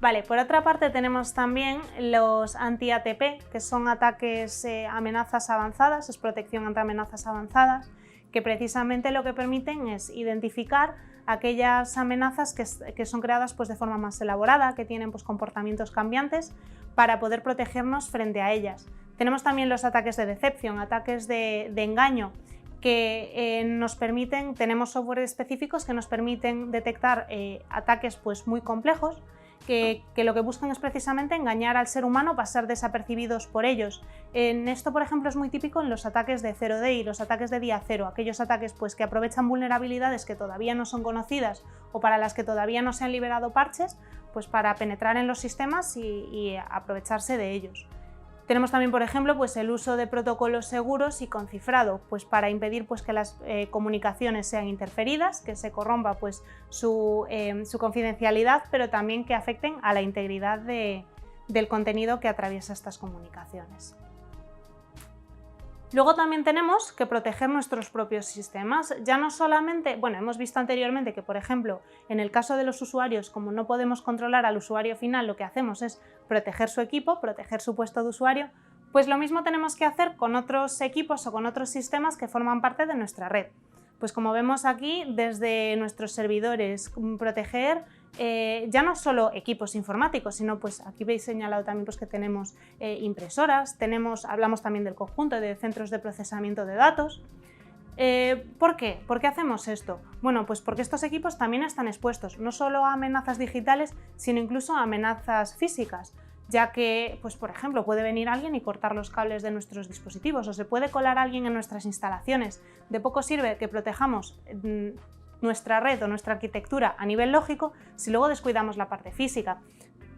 Vale, por otra parte tenemos también los anti-ATP, que son ataques amenazas avanzadas, es protección ante amenazas avanzadas, que precisamente lo que permiten es identificar aquellas amenazas que son creadas pues, de forma más elaborada, que tienen pues, comportamientos cambiantes, para poder protegernos frente a ellas. Tenemos también los ataques de decepción, ataques de engaño, que nos permiten, tenemos software específicos que nos permiten detectar ataques pues, muy complejos, que lo que buscan es precisamente engañar al ser humano, pasar desapercibidos por ellos. En esto, por ejemplo, es muy típico en los ataques de 0D, los ataques de día cero, aquellos ataques pues, que aprovechan vulnerabilidades que todavía no son conocidas o para las que todavía no se han liberado parches, pues para penetrar en los sistemas y aprovecharse de ellos. Tenemos también, por ejemplo, pues el uso de protocolos seguros y con cifrado, pues para impedir pues, que las comunicaciones sean interferidas, que se corrompa pues, su confidencialidad, pero también que afecten a la integridad del contenido que atraviesa estas comunicaciones. Luego también tenemos que proteger nuestros propios sistemas, ya no solamente, bueno, hemos visto anteriormente que, por ejemplo, en el caso de los usuarios, como no podemos controlar al usuario final, lo que hacemos es proteger su equipo, proteger su puesto de usuario, pues lo mismo tenemos que hacer con otros equipos o con otros sistemas que forman parte de nuestra red. Pues como vemos aquí, desde nuestros servidores, proteger ya no solo equipos informáticos, sino pues aquí veis señalado también pues, que tenemos impresoras, hablamos también del conjunto de centros de procesamiento de datos. ¿Por qué? ¿Por qué hacemos esto? Bueno, pues porque estos equipos también están expuestos no solo a amenazas digitales, sino incluso a amenazas físicas, ya que, pues, por ejemplo, puede venir alguien y cortar los cables de nuestros dispositivos o se puede colar alguien en nuestras instalaciones. De poco sirve que protejamos nuestra red o nuestra arquitectura a nivel lógico si luego descuidamos la parte física.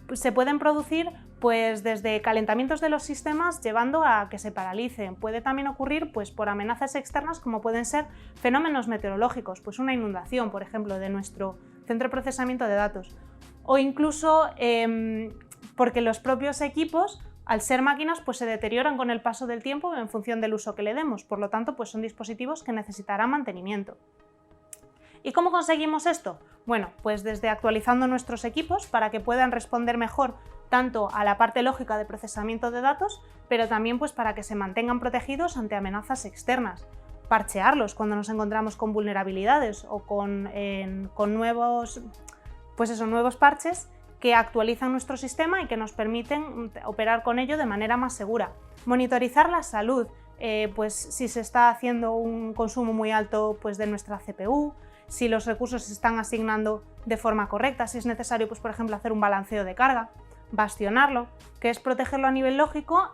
Pues se pueden producir pues, desde calentamientos de los sistemas llevando a que se paralicen. Puede también ocurrir pues, por amenazas externas como pueden ser fenómenos meteorológicos, pues una inundación, por ejemplo, de nuestro centro de procesamiento de datos. O incluso porque los propios equipos, al ser máquinas, pues se deterioran con el paso del tiempo en función del uso que le demos. Por lo tanto, pues son dispositivos que necesitarán mantenimiento. ¿Y cómo conseguimos esto? Bueno, pues desde actualizando nuestros equipos para que puedan responder mejor tanto a la parte lógica de procesamiento de datos, pero también pues para que se mantengan protegidos ante amenazas externas. Parchearlos cuando nos encontramos con vulnerabilidades o con nuevos parches que actualizan nuestro sistema y que nos permiten operar con ello de manera más segura. Monitorizar la salud, pues si se está haciendo un consumo muy alto pues, de nuestra CPU, si los recursos se están asignando de forma correcta, si es necesario, pues, por ejemplo, hacer un balanceo de carga, bastionarlo, que es protegerlo a nivel lógico,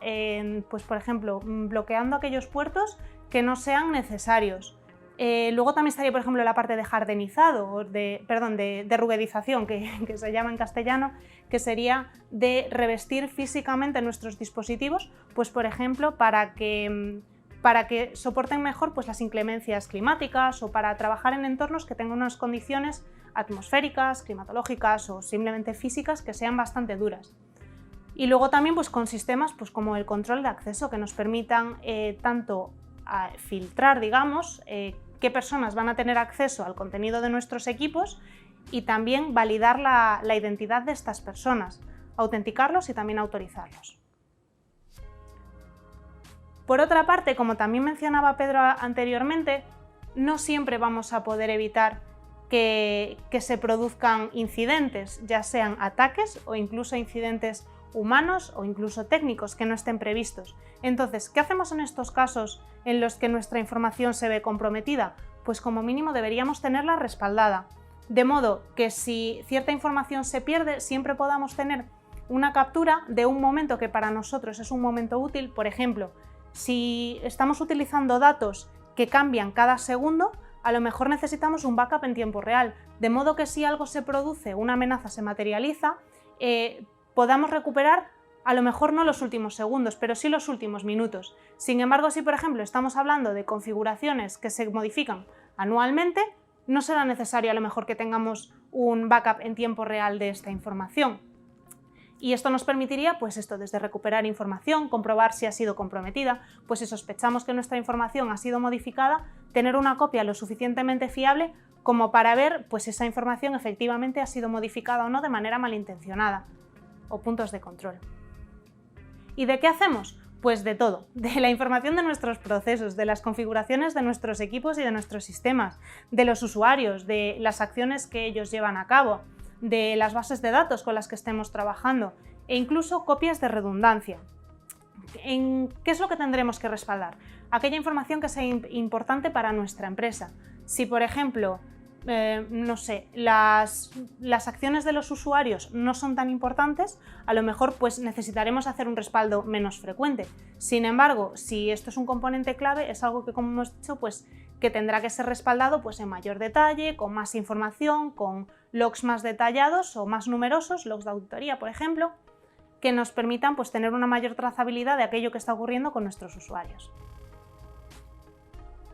pues, por ejemplo, bloqueando aquellos puertos que no sean necesarios. Luego también estaría, por ejemplo, la parte de hardenizado, de ruguedización, que se llama en castellano, que sería de revestir físicamente nuestros dispositivos, pues, por ejemplo, para que soporten mejor pues, las inclemencias climáticas o para trabajar en entornos que tengan unas condiciones atmosféricas, climatológicas o simplemente físicas que sean bastante duras. Y luego también pues, con sistemas pues, como el control de acceso que nos permitan tanto filtrar, digamos, qué personas van a tener acceso al contenido de nuestros equipos y también validar la identidad de estas personas. autenticarlos y también autorizarlos. Por otra parte, como también mencionaba Pedro anteriormente, no siempre vamos a poder evitar que se produzcan incidentes, ya sean ataques o incluso incidentes humanos o incluso técnicos que no estén previstos. Entonces, ¿qué hacemos en estos casos en los que nuestra información se ve comprometida? Pues como mínimo deberíamos tenerla respaldada, de modo que si cierta información se pierde, siempre podamos tener una captura de un momento que para nosotros es un momento útil. Por ejemplo, si estamos utilizando datos que cambian cada segundo, a lo mejor necesitamos un backup en tiempo real, de modo que si algo se produce, una amenaza se materializa, podamos recuperar a lo mejor no los últimos segundos, pero sí los últimos minutos. Sin embargo, si por ejemplo estamos hablando de configuraciones que se modifican anualmente, no será necesario a lo mejor que tengamos un backup en tiempo real de esta información. Y esto nos permitiría, pues esto, desde recuperar información, comprobar si ha sido comprometida, pues si sospechamos que nuestra información ha sido modificada, tener una copia lo suficientemente fiable como para ver pues esa información efectivamente ha sido modificada o no de manera malintencionada, o puntos de control. ¿Y de qué hacemos? Pues de todo, de la información de nuestros procesos, de las configuraciones de nuestros equipos y de nuestros sistemas, de los usuarios, de las acciones que ellos llevan a cabo, de las bases de datos con las que estemos trabajando e incluso copias de redundancia. ¿Qué es lo que tendremos que respaldar? Aquella información que sea importante para nuestra empresa. Si, por ejemplo, no sé, las acciones de los usuarios no son tan importantes, a lo mejor pues necesitaremos hacer un respaldo menos frecuente. Sin embargo, si esto es un componente clave, es algo que, como hemos dicho, pues que tendrá que ser respaldado pues en mayor detalle, con más información, con logs más detallados o más numerosos, logs de auditoría, por ejemplo, que nos permitan pues tener una mayor trazabilidad de aquello que está ocurriendo con nuestros usuarios.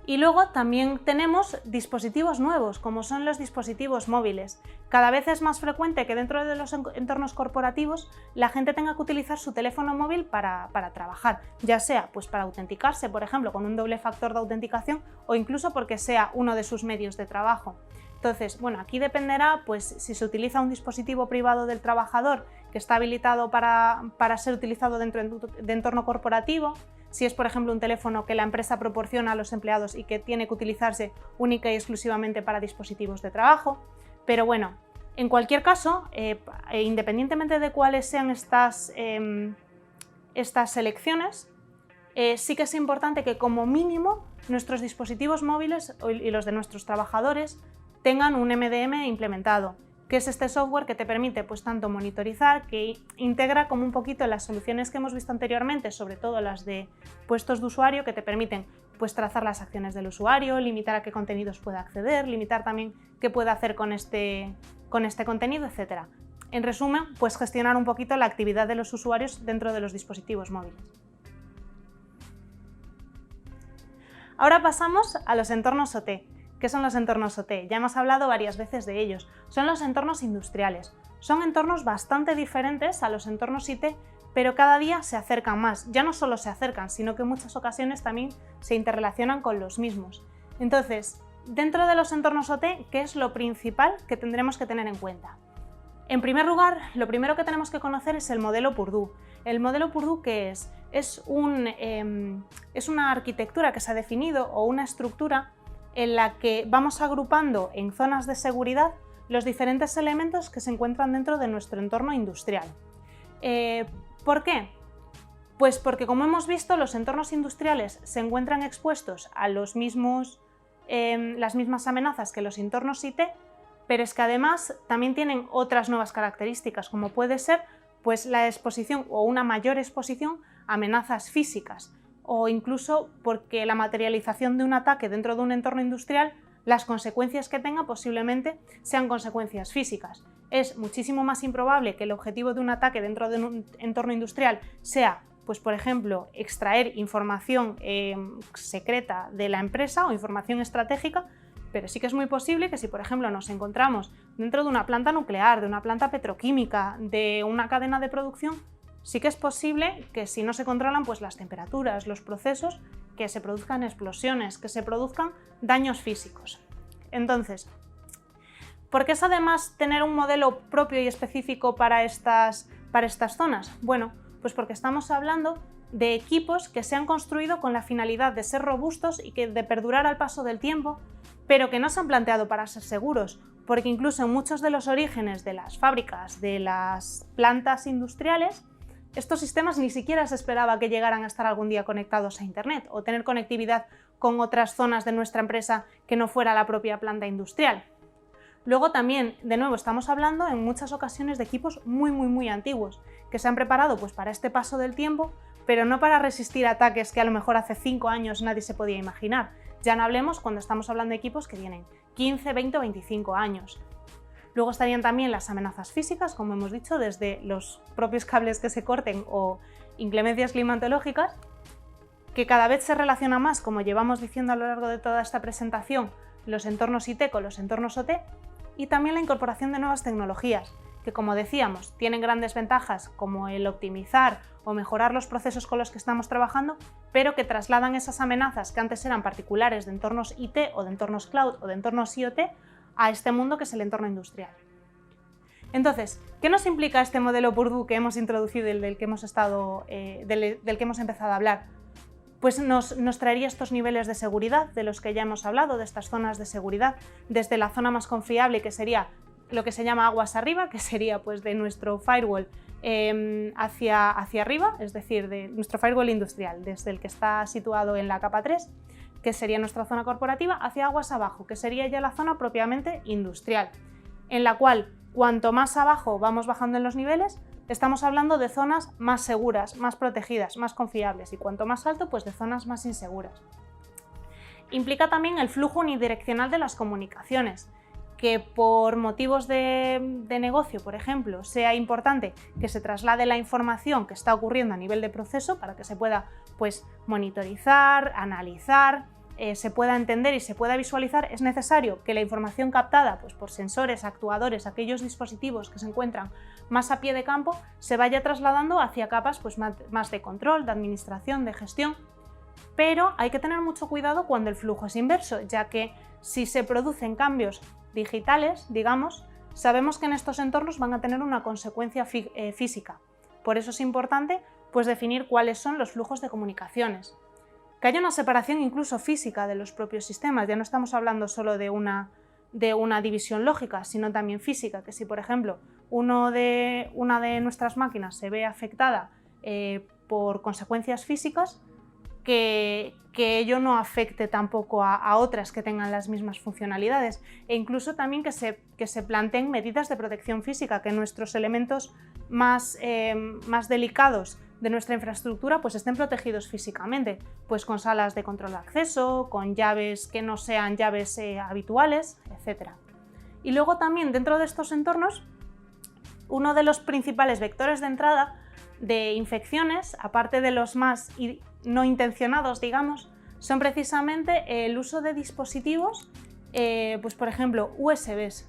Y luego también tenemos dispositivos nuevos, como son los dispositivos móviles. Cada vez es más frecuente que dentro de los entornos corporativos la gente tenga que utilizar su teléfono móvil para trabajar, ya sea pues para autenticarse, por ejemplo, con un doble factor de autenticación o incluso porque sea uno de sus medios de trabajo. Entonces, bueno, aquí dependerá pues si se utiliza un dispositivo privado del trabajador que está habilitado para ser utilizado dentro de entorno corporativo, si es, por ejemplo, un teléfono que la empresa proporciona a los empleados y que tiene que utilizarse única y exclusivamente para dispositivos de trabajo. Pero bueno, en cualquier caso, independientemente de cuáles sean estas selecciones, sí que es importante que como mínimo nuestros dispositivos móviles y los de nuestros trabajadores tengan un MDM implementado, que es este software que te permite pues tanto monitorizar, que integra como un poquito las soluciones que hemos visto anteriormente, sobre todo las de puestos de usuario, que te permiten pues trazar las acciones del usuario, limitar a qué contenidos puede acceder, limitar también qué puede hacer con este contenido, etc. En resumen, pues gestionar un poquito la actividad de los usuarios dentro de los dispositivos móviles. Ahora pasamos a los entornos OT. ¿Qué son los entornos OT? Ya hemos hablado varias veces de ellos. Son los entornos industriales. Son entornos bastante diferentes a los entornos IT, pero cada día se acercan más. Ya no solo se acercan, sino que en muchas ocasiones también se interrelacionan con los mismos. Entonces, dentro de los entornos OT, ¿qué es lo principal que tendremos que tener en cuenta? En primer lugar, lo primero que tenemos que conocer es el modelo Purdue. El modelo Purdue, ¿qué es? Es una arquitectura que se ha definido o una estructura en la que vamos agrupando en zonas de seguridad los diferentes elementos que se encuentran dentro de nuestro entorno industrial. ¿Por qué? Pues porque, como hemos visto, los entornos industriales se encuentran expuestos a las mismas amenazas que los entornos IT, pero es que además también tienen otras nuevas características, como puede ser pues, la exposición o una mayor exposición a amenazas físicas, o incluso porque la materialización de un ataque dentro de un entorno industrial, las consecuencias que tenga posiblemente sean consecuencias físicas. Es muchísimo más improbable que el objetivo de un ataque dentro de un entorno industrial sea, pues por ejemplo, extraer información secreta de la empresa o información estratégica, pero sí que es muy posible que si, por ejemplo, nos encontramos dentro de una planta nuclear, de una planta petroquímica, de una cadena de producción, sí que es posible que si no se controlan pues las temperaturas, los procesos, que se produzcan explosiones, que se produzcan daños físicos. Entonces, ¿por qué es además tener un modelo propio y específico para estas para estas zonas? Bueno, pues porque estamos hablando de equipos que se han construido con la finalidad de ser robustos y de perdurar al paso del tiempo, pero que no se han planteado para ser seguros, porque incluso en muchos de los orígenes de las fábricas, de las plantas industriales, estos sistemas ni siquiera se esperaba que llegaran a estar algún día conectados a Internet o tener conectividad con otras zonas de nuestra empresa que no fuera la propia planta industrial. Luego también, de nuevo, estamos hablando en muchas ocasiones de equipos muy antiguos, que se han preparado pues para este paso del tiempo, pero no para resistir ataques que a lo mejor hace 5 años nadie se podía imaginar. Ya no hablemos cuando estamos hablando de equipos que tienen 15, 20 o 25 años. Luego estarían también las amenazas físicas, como hemos dicho, desde los propios cables que se corten o inclemencias climatológicas, que cada vez se relaciona más, como llevamos diciendo a lo largo de toda esta presentación, los entornos IT con los entornos OT, y también la incorporación de nuevas tecnologías, que como decíamos, tienen grandes ventajas como el optimizar o mejorar los procesos con los que estamos trabajando, pero que trasladan esas amenazas que antes eran particulares de entornos IT o de entornos cloud o de entornos IoT a este mundo que es el entorno industrial. Entonces, ¿qué nos implica este modelo Purdue que hemos introducido y del que hemos empezado a hablar? Pues nos traería estos niveles de seguridad de los que ya hemos hablado, de estas zonas de seguridad, desde la zona más confiable, que sería lo que se llama aguas arriba, que sería pues de nuestro firewall hacia arriba, es decir, de nuestro firewall industrial, desde el que está situado en la capa 3, que sería nuestra zona corporativa, hacia aguas abajo, que sería ya la zona propiamente industrial, en la cual cuanto más abajo vamos bajando en los niveles, estamos hablando de zonas más seguras, más protegidas, más confiables, y cuanto más alto, pues de zonas más inseguras. Implica también el flujo unidireccional de las comunicaciones, que por motivos de negocio, por ejemplo, sea importante que se traslade la información que está ocurriendo a nivel de proceso para que se pueda pues, monitorizar, analizar, se pueda entender y se pueda visualizar, es necesario que la información captada pues, por sensores, actuadores, aquellos dispositivos que se encuentran más a pie de campo, se vaya trasladando hacia capas pues, más de control, de administración, de gestión. Pero hay que tener mucho cuidado cuando el flujo es inverso, ya que si se producen cambios digitales, digamos, sabemos que en estos entornos van a tener una consecuencia física. Por eso es importante pues, definir cuáles son los flujos de comunicaciones. Que haya una separación incluso física de los propios sistemas, ya no estamos hablando solo de una división lógica, sino también física, que si por ejemplo una de nuestras máquinas se ve afectada por consecuencias físicas, que ello no afecte tampoco a otras que tengan las mismas funcionalidades, e incluso también que se planteen medidas de protección física, que nuestros elementos más delicados de nuestra infraestructura pues estén protegidos físicamente, pues con salas de control de acceso, con llaves que no sean llaves habituales, etc. Y luego también dentro de estos entornos, uno de los principales vectores de entrada de infecciones, aparte de los más no intencionados, digamos, son precisamente el uso de dispositivos, pues por ejemplo USBs,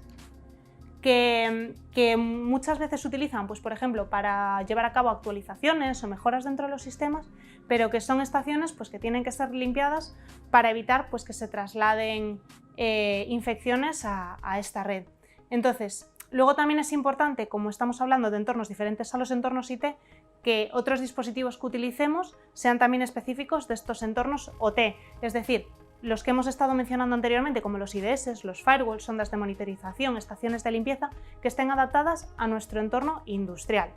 que muchas veces se utilizan, pues por ejemplo, para llevar a cabo actualizaciones o mejoras dentro de los sistemas, pero que son estaciones pues, que tienen que ser limpiadas para evitar pues, que se trasladen infecciones a esta red. Entonces, luego también es importante, como estamos hablando de entornos diferentes a los entornos IT, que otros dispositivos que utilicemos sean también específicos de estos entornos OT, es decir, los que hemos estado mencionando anteriormente, como los IDS, los firewalls, sondas de monitorización, estaciones de limpieza, que estén adaptadas a nuestro entorno industrial.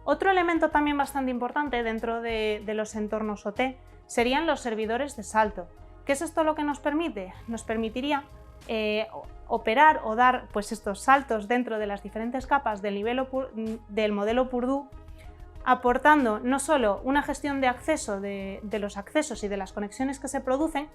Otro elemento también bastante importante dentro de los entornos OT serían los servidores de salto. ¿Qué es esto lo que nos permite? Nos permitiría operar o dar pues, estos saltos dentro de las diferentes capas del modelo Purdue, aportando no solo una gestión de acceso de los accesos y de las conexiones que se producen,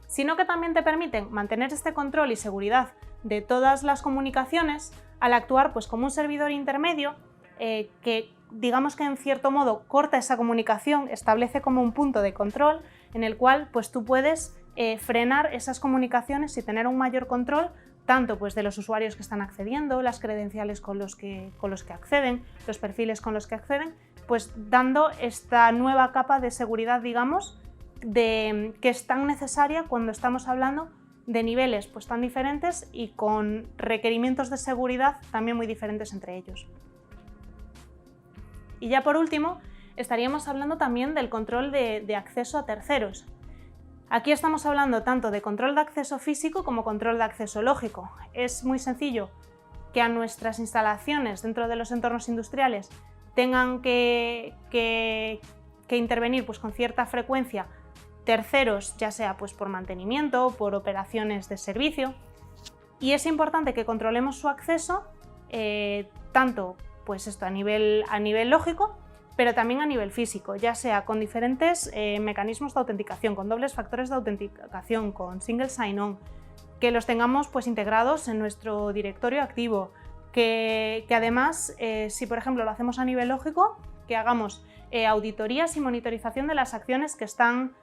sino que también te permiten mantener este control y seguridad de todas las comunicaciones al actuar pues, como un servidor intermedio que digamos que en cierto modo corta esa comunicación, establece como un punto de control en el cual pues, tú puedes frenar esas comunicaciones y tener un mayor control tanto pues, de los usuarios que están accediendo, las credenciales con los que acceden, los perfiles con los que acceden, pues dando esta nueva capa de seguridad, digamos, que es tan necesaria cuando estamos hablando de niveles pues tan diferentes y con requerimientos de seguridad también muy diferentes entre ellos. Y ya por último, estaríamos hablando también del control de acceso a terceros. Aquí estamos hablando tanto de control de acceso físico como control de acceso lógico. Es muy sencillo que a nuestras instalaciones dentro de los entornos industriales tengan que intervenir pues, con cierta frecuencia terceros, ya sea pues, por mantenimiento, por operaciones de servicio, y es importante que controlemos su acceso tanto pues esto a nivel lógico, pero también a nivel físico, ya sea con diferentes mecanismos de autenticación, con dobles factores de autenticación, con single sign-on, que los tengamos pues, integrados en nuestro directorio activo, que además, si por ejemplo lo hacemos a nivel lógico, que hagamos auditorías y monitorización de las acciones que están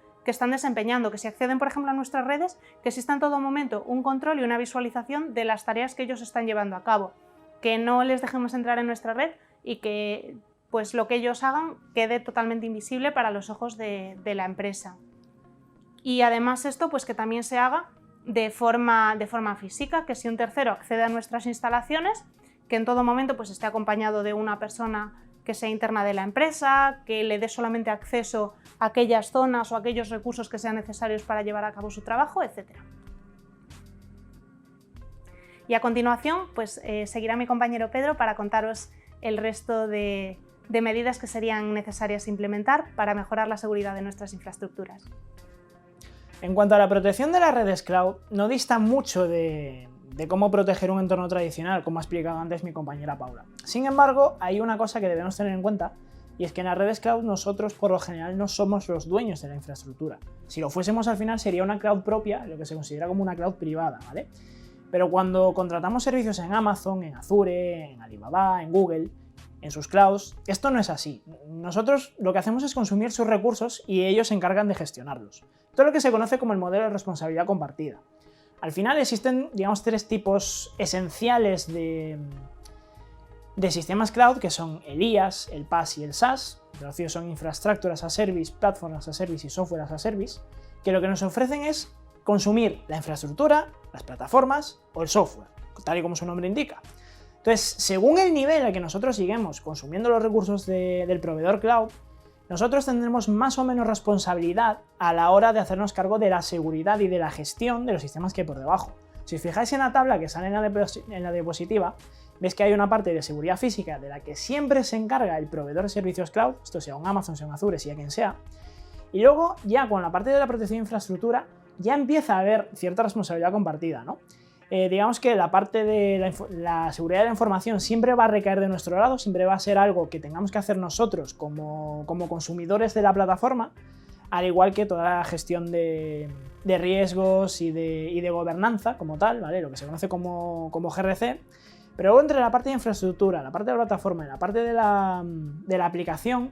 desempeñando, que si acceden por ejemplo a nuestras redes, que exista en todo momento un control y una visualización de las tareas que ellos están llevando a cabo, que no les dejemos entrar en nuestra red y que pues, lo que ellos hagan quede totalmente invisible para los ojos de la empresa. Y además esto pues, que también se haga de forma física, que si un tercero accede a nuestras instalaciones, que en todo momento pues, esté acompañado de una persona que sea interna de la empresa, que le dé solamente acceso a aquellas zonas o a aquellos recursos que sean necesarios para llevar a cabo su trabajo, etc. Y a continuación, pues seguirá mi compañero Pedro para contaros el resto de medidas que serían necesarias implementar para mejorar la seguridad de nuestras infraestructuras. En cuanto a la protección de las redes cloud, no dista mucho de cómo proteger un entorno tradicional, como ha explicado antes mi compañera Paula. Sin embargo, hay una cosa que debemos tener en cuenta, y es que en las redes cloud nosotros por lo general no somos los dueños de la infraestructura. Si lo fuésemos al final sería una cloud propia, lo que se considera como una cloud privada, ¿vale? Pero cuando contratamos servicios en Amazon, en Azure, en Alibaba, en Google, en sus clouds, esto no es así. Nosotros lo que hacemos es consumir sus recursos y ellos se encargan de gestionarlos. Esto es lo que se conoce como el modelo de responsabilidad compartida. Al final existen, digamos, tres tipos esenciales de sistemas cloud, que son el IaaS, el PaaS y el SaaS. Traducidos son Infrastructure as a Service, Platform as a Service y Software as a Service, que lo que nos ofrecen es consumir la infraestructura, las plataformas o el software, tal y como su nombre indica. Entonces, según el nivel al que nosotros lleguemos consumiendo los recursos del proveedor cloud, nosotros tendremos más o menos responsabilidad a la hora de hacernos cargo de la seguridad y de la gestión de los sistemas que hay por debajo. Si os fijáis en la tabla que sale en la diapositiva, veis que hay una parte de seguridad física de la que siempre se encarga el proveedor de servicios cloud, esto sea un Amazon, sea un Azure, sea quien sea, y luego ya con la parte de la protección de infraestructura ya empieza a haber cierta responsabilidad compartida, ¿no? Digamos que la parte de la seguridad de la información siempre va a recaer de nuestro lado, siempre va a ser algo que tengamos que hacer nosotros como consumidores de la plataforma, al igual que toda la gestión de riesgos y de gobernanza como tal, ¿vale? Lo que se conoce como GRC. Pero luego entre la parte de infraestructura, la parte de la plataforma y la parte de la aplicación,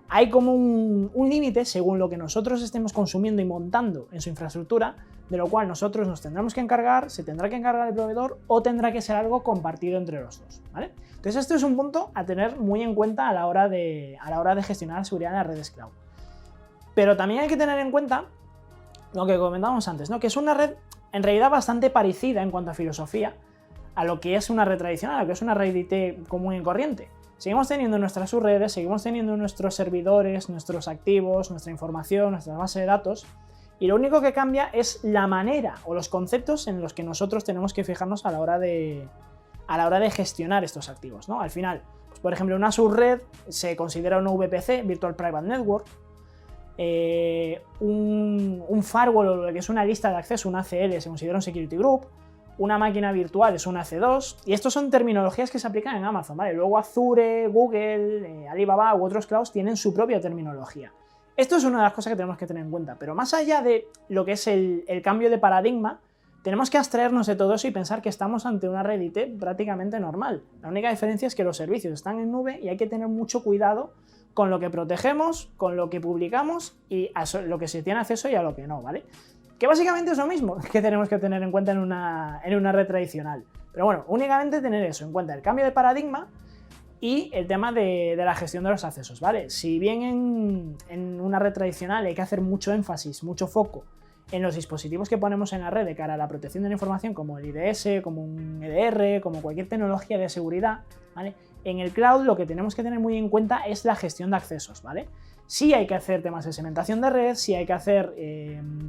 hay como un límite según lo que nosotros estemos consumiendo y montando en su infraestructura, de lo cual nosotros nos tendremos que encargar, se tendrá que encargar el proveedor o tendrá que ser algo compartido entre los dos, ¿vale? Entonces esto es un punto a tener muy en cuenta a la hora de gestionar la seguridad en las redes cloud. Pero también hay que tener en cuenta lo que comentábamos antes, ¿no? Que es una red en realidad bastante parecida en cuanto a filosofía a lo que es una red tradicional, a lo que es una red IT común y corriente. Seguimos teniendo nuestras subredes, seguimos teniendo nuestros servidores, nuestros activos, nuestra información, nuestra base de datos, y lo único que cambia es la manera o los conceptos en los que nosotros tenemos que fijarnos a la hora de gestionar estos activos, ¿no? Al final, pues por ejemplo, una subred se considera una VPC, Virtual Private Network, un firewall o lo que es una lista de acceso, un ACL, se considera un Security Group, una máquina virtual es una C2, y estos son terminologías que se aplican en Amazon, ¿vale? Luego Azure, Google, Alibaba u otros clouds tienen su propia terminología. Esto es una de las cosas que tenemos que tener en cuenta, pero más allá de lo que es el cambio de paradigma, tenemos que abstraernos de todo eso y pensar que estamos ante una red IT prácticamente normal. La única diferencia es que los servicios están en nube y hay que tener mucho cuidado con lo que protegemos, con lo que publicamos y a lo que se tiene acceso y a lo que no, ¿vale? Que básicamente es lo mismo que tenemos que tener en cuenta en una red tradicional. Pero bueno, únicamente tener eso en cuenta, el cambio de paradigma y el tema de la gestión de los accesos, ¿vale? Si bien en una red tradicional hay que hacer mucho énfasis, mucho foco en los dispositivos que ponemos en la red de cara a la protección de la información, como el IDS, como un EDR, como cualquier tecnología de seguridad, ¿vale? En el cloud lo que tenemos que tener muy en cuenta es la gestión de accesos, ¿vale? Sí hay que hacer temas de segmentación de red, sí hay que hacer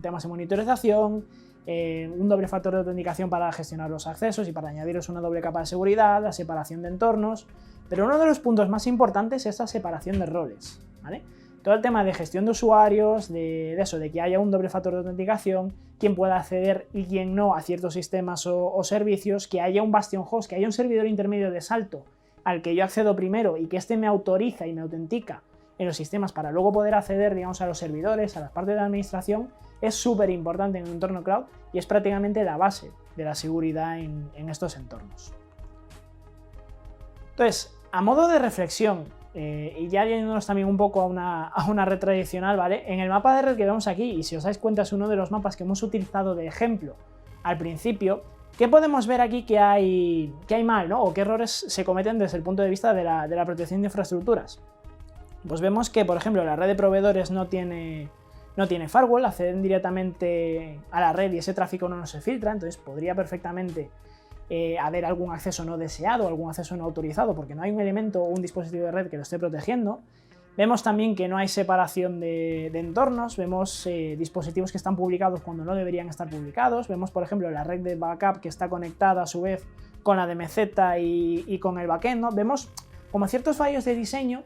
temas de monitorización, un doble factor de autenticación para gestionar los accesos y para añadiros una doble capa de seguridad, la separación de entornos, pero uno de los puntos más importantes es la separación de roles, ¿vale? Todo el tema de gestión de usuarios, de que haya un doble factor de autenticación, quién pueda acceder y quién no a ciertos sistemas o servicios, que haya un bastion host, que haya un servidor intermedio de salto al que yo accedo primero y que este me autoriza y me autentica en los sistemas para luego poder acceder, digamos, a los servidores, a las partes de la administración, es súper importante en un entorno cloud y es prácticamente la base de la seguridad en estos entornos. Entonces, a modo de reflexión, y ya yéndonos también un poco a una red tradicional, ¿vale? En el mapa de red que vemos aquí, y si os dais cuenta es uno de los mapas que hemos utilizado de ejemplo al principio, ¿qué podemos ver aquí que hay mal, ¿no? O qué errores se cometen desde el punto de vista de la protección de infraestructuras? Pues vemos que, por ejemplo, la red de proveedores no tiene firewall, acceden directamente a la red y ese tráfico no se filtra, entonces podría perfectamente haber algún acceso no deseado, algún acceso no autorizado, porque no hay un elemento o un dispositivo de red que lo esté protegiendo. Vemos también que no hay separación de entornos, vemos dispositivos que están publicados cuando no deberían estar publicados, vemos por ejemplo la red de backup que está conectada a su vez con la DMZ y con el backend, ¿no? Vemos como ciertos fallos de diseño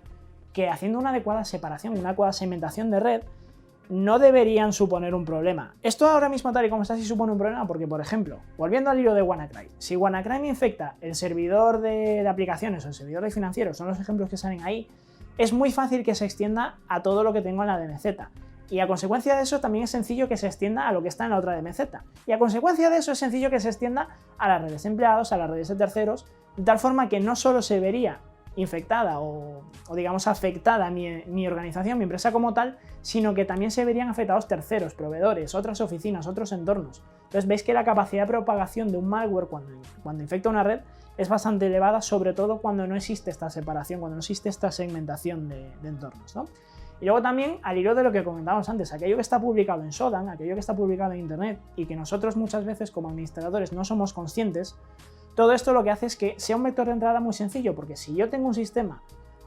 que haciendo una adecuada separación, una adecuada segmentación de red, no deberían suponer un problema. Esto ahora mismo tal y como está sí supone un problema porque, por ejemplo, volviendo al hilo de WannaCry, si WannaCry me infecta el servidor de aplicaciones o el servidor de financieros, son los ejemplos que salen ahí, es muy fácil que se extienda a todo lo que tengo en la DMZ. Y a consecuencia de eso también es sencillo que se extienda a lo que está en la otra DMZ. Y a consecuencia de eso es sencillo que se extienda a las redes de empleados, a las redes de terceros, de tal forma que no solo se vería infectada o digamos afectada mi organización, mi empresa como tal, sino que también se verían afectados terceros, proveedores, otras oficinas, otros entornos. Entonces veis que la capacidad de propagación de un malware cuando infecta una red es bastante elevada, sobre todo cuando no existe esta separación, cuando no existe esta segmentación de entornos, ¿no? Y luego también, al hilo de lo que comentábamos antes, aquello que está publicado en Shodan, aquello que está publicado en Internet y que nosotros muchas veces como administradores no somos conscientes, todo esto lo que hace es que sea un vector de entrada muy sencillo, porque si yo tengo un sistema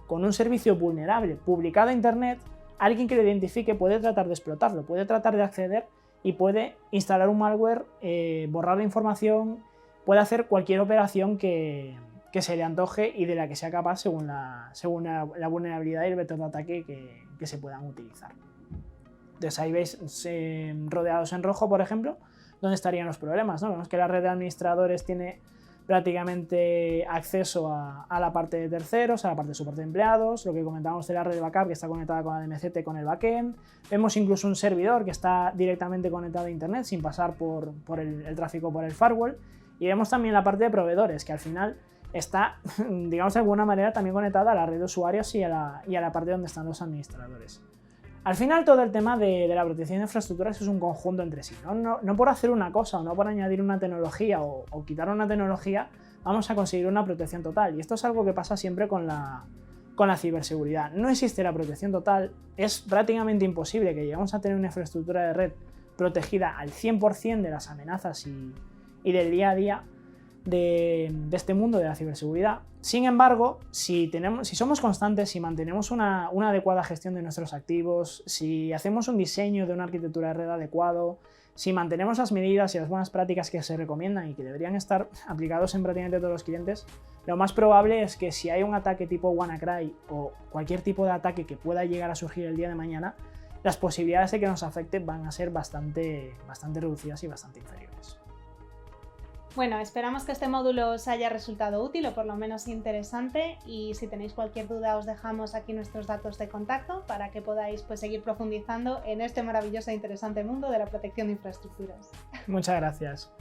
con un servicio vulnerable publicado a Internet, alguien que lo identifique puede tratar de explotarlo, puede tratar de acceder y puede instalar un malware, borrar la información, puede hacer cualquier operación que se le antoje y de la que sea capaz según la vulnerabilidad y el vector de ataque que se puedan utilizar. Entonces ahí veis rodeados en rojo, por ejemplo, dónde estarían los problemas, ¿no? Vemos que la red de administradores tiene prácticamente acceso a la parte de terceros, a la parte de soporte de empleados, lo que comentábamos de la red de backup que está conectada con la DMZ con el backend, vemos incluso un servidor que está directamente conectado a internet sin pasar por el tráfico por el firewall, y vemos también la parte de proveedores que al final está, digamos de alguna manera, también conectada a la red de usuarios y a la parte donde están los administradores. Al final todo el tema de la protección de infraestructuras es un conjunto entre sí, ¿no? No por hacer una cosa o no por añadir una tecnología o quitar una tecnología vamos a conseguir una protección total, y esto es algo que pasa siempre con la ciberseguridad. No existe la protección total, es prácticamente imposible que lleguemos a tener una infraestructura de red protegida al 100% de las amenazas y del día a día de este mundo de la ciberseguridad. Sin embargo, si somos constantes, si mantenemos una adecuada gestión de nuestros activos, si hacemos un diseño de una arquitectura de red adecuado, si mantenemos las medidas y las buenas prácticas que se recomiendan y que deberían estar aplicados en prácticamente todos los clientes, lo más probable es que si hay un ataque tipo WannaCry o cualquier tipo de ataque que pueda llegar a surgir el día de mañana, las posibilidades de que nos afecte van a ser bastante reducidas y bastante inferiores. Bueno, esperamos que este módulo os haya resultado útil o por lo menos interesante, y si tenéis cualquier duda os dejamos aquí nuestros datos de contacto para que podáis seguir profundizando en este maravilloso e interesante mundo de la protección de infraestructuras. Muchas gracias.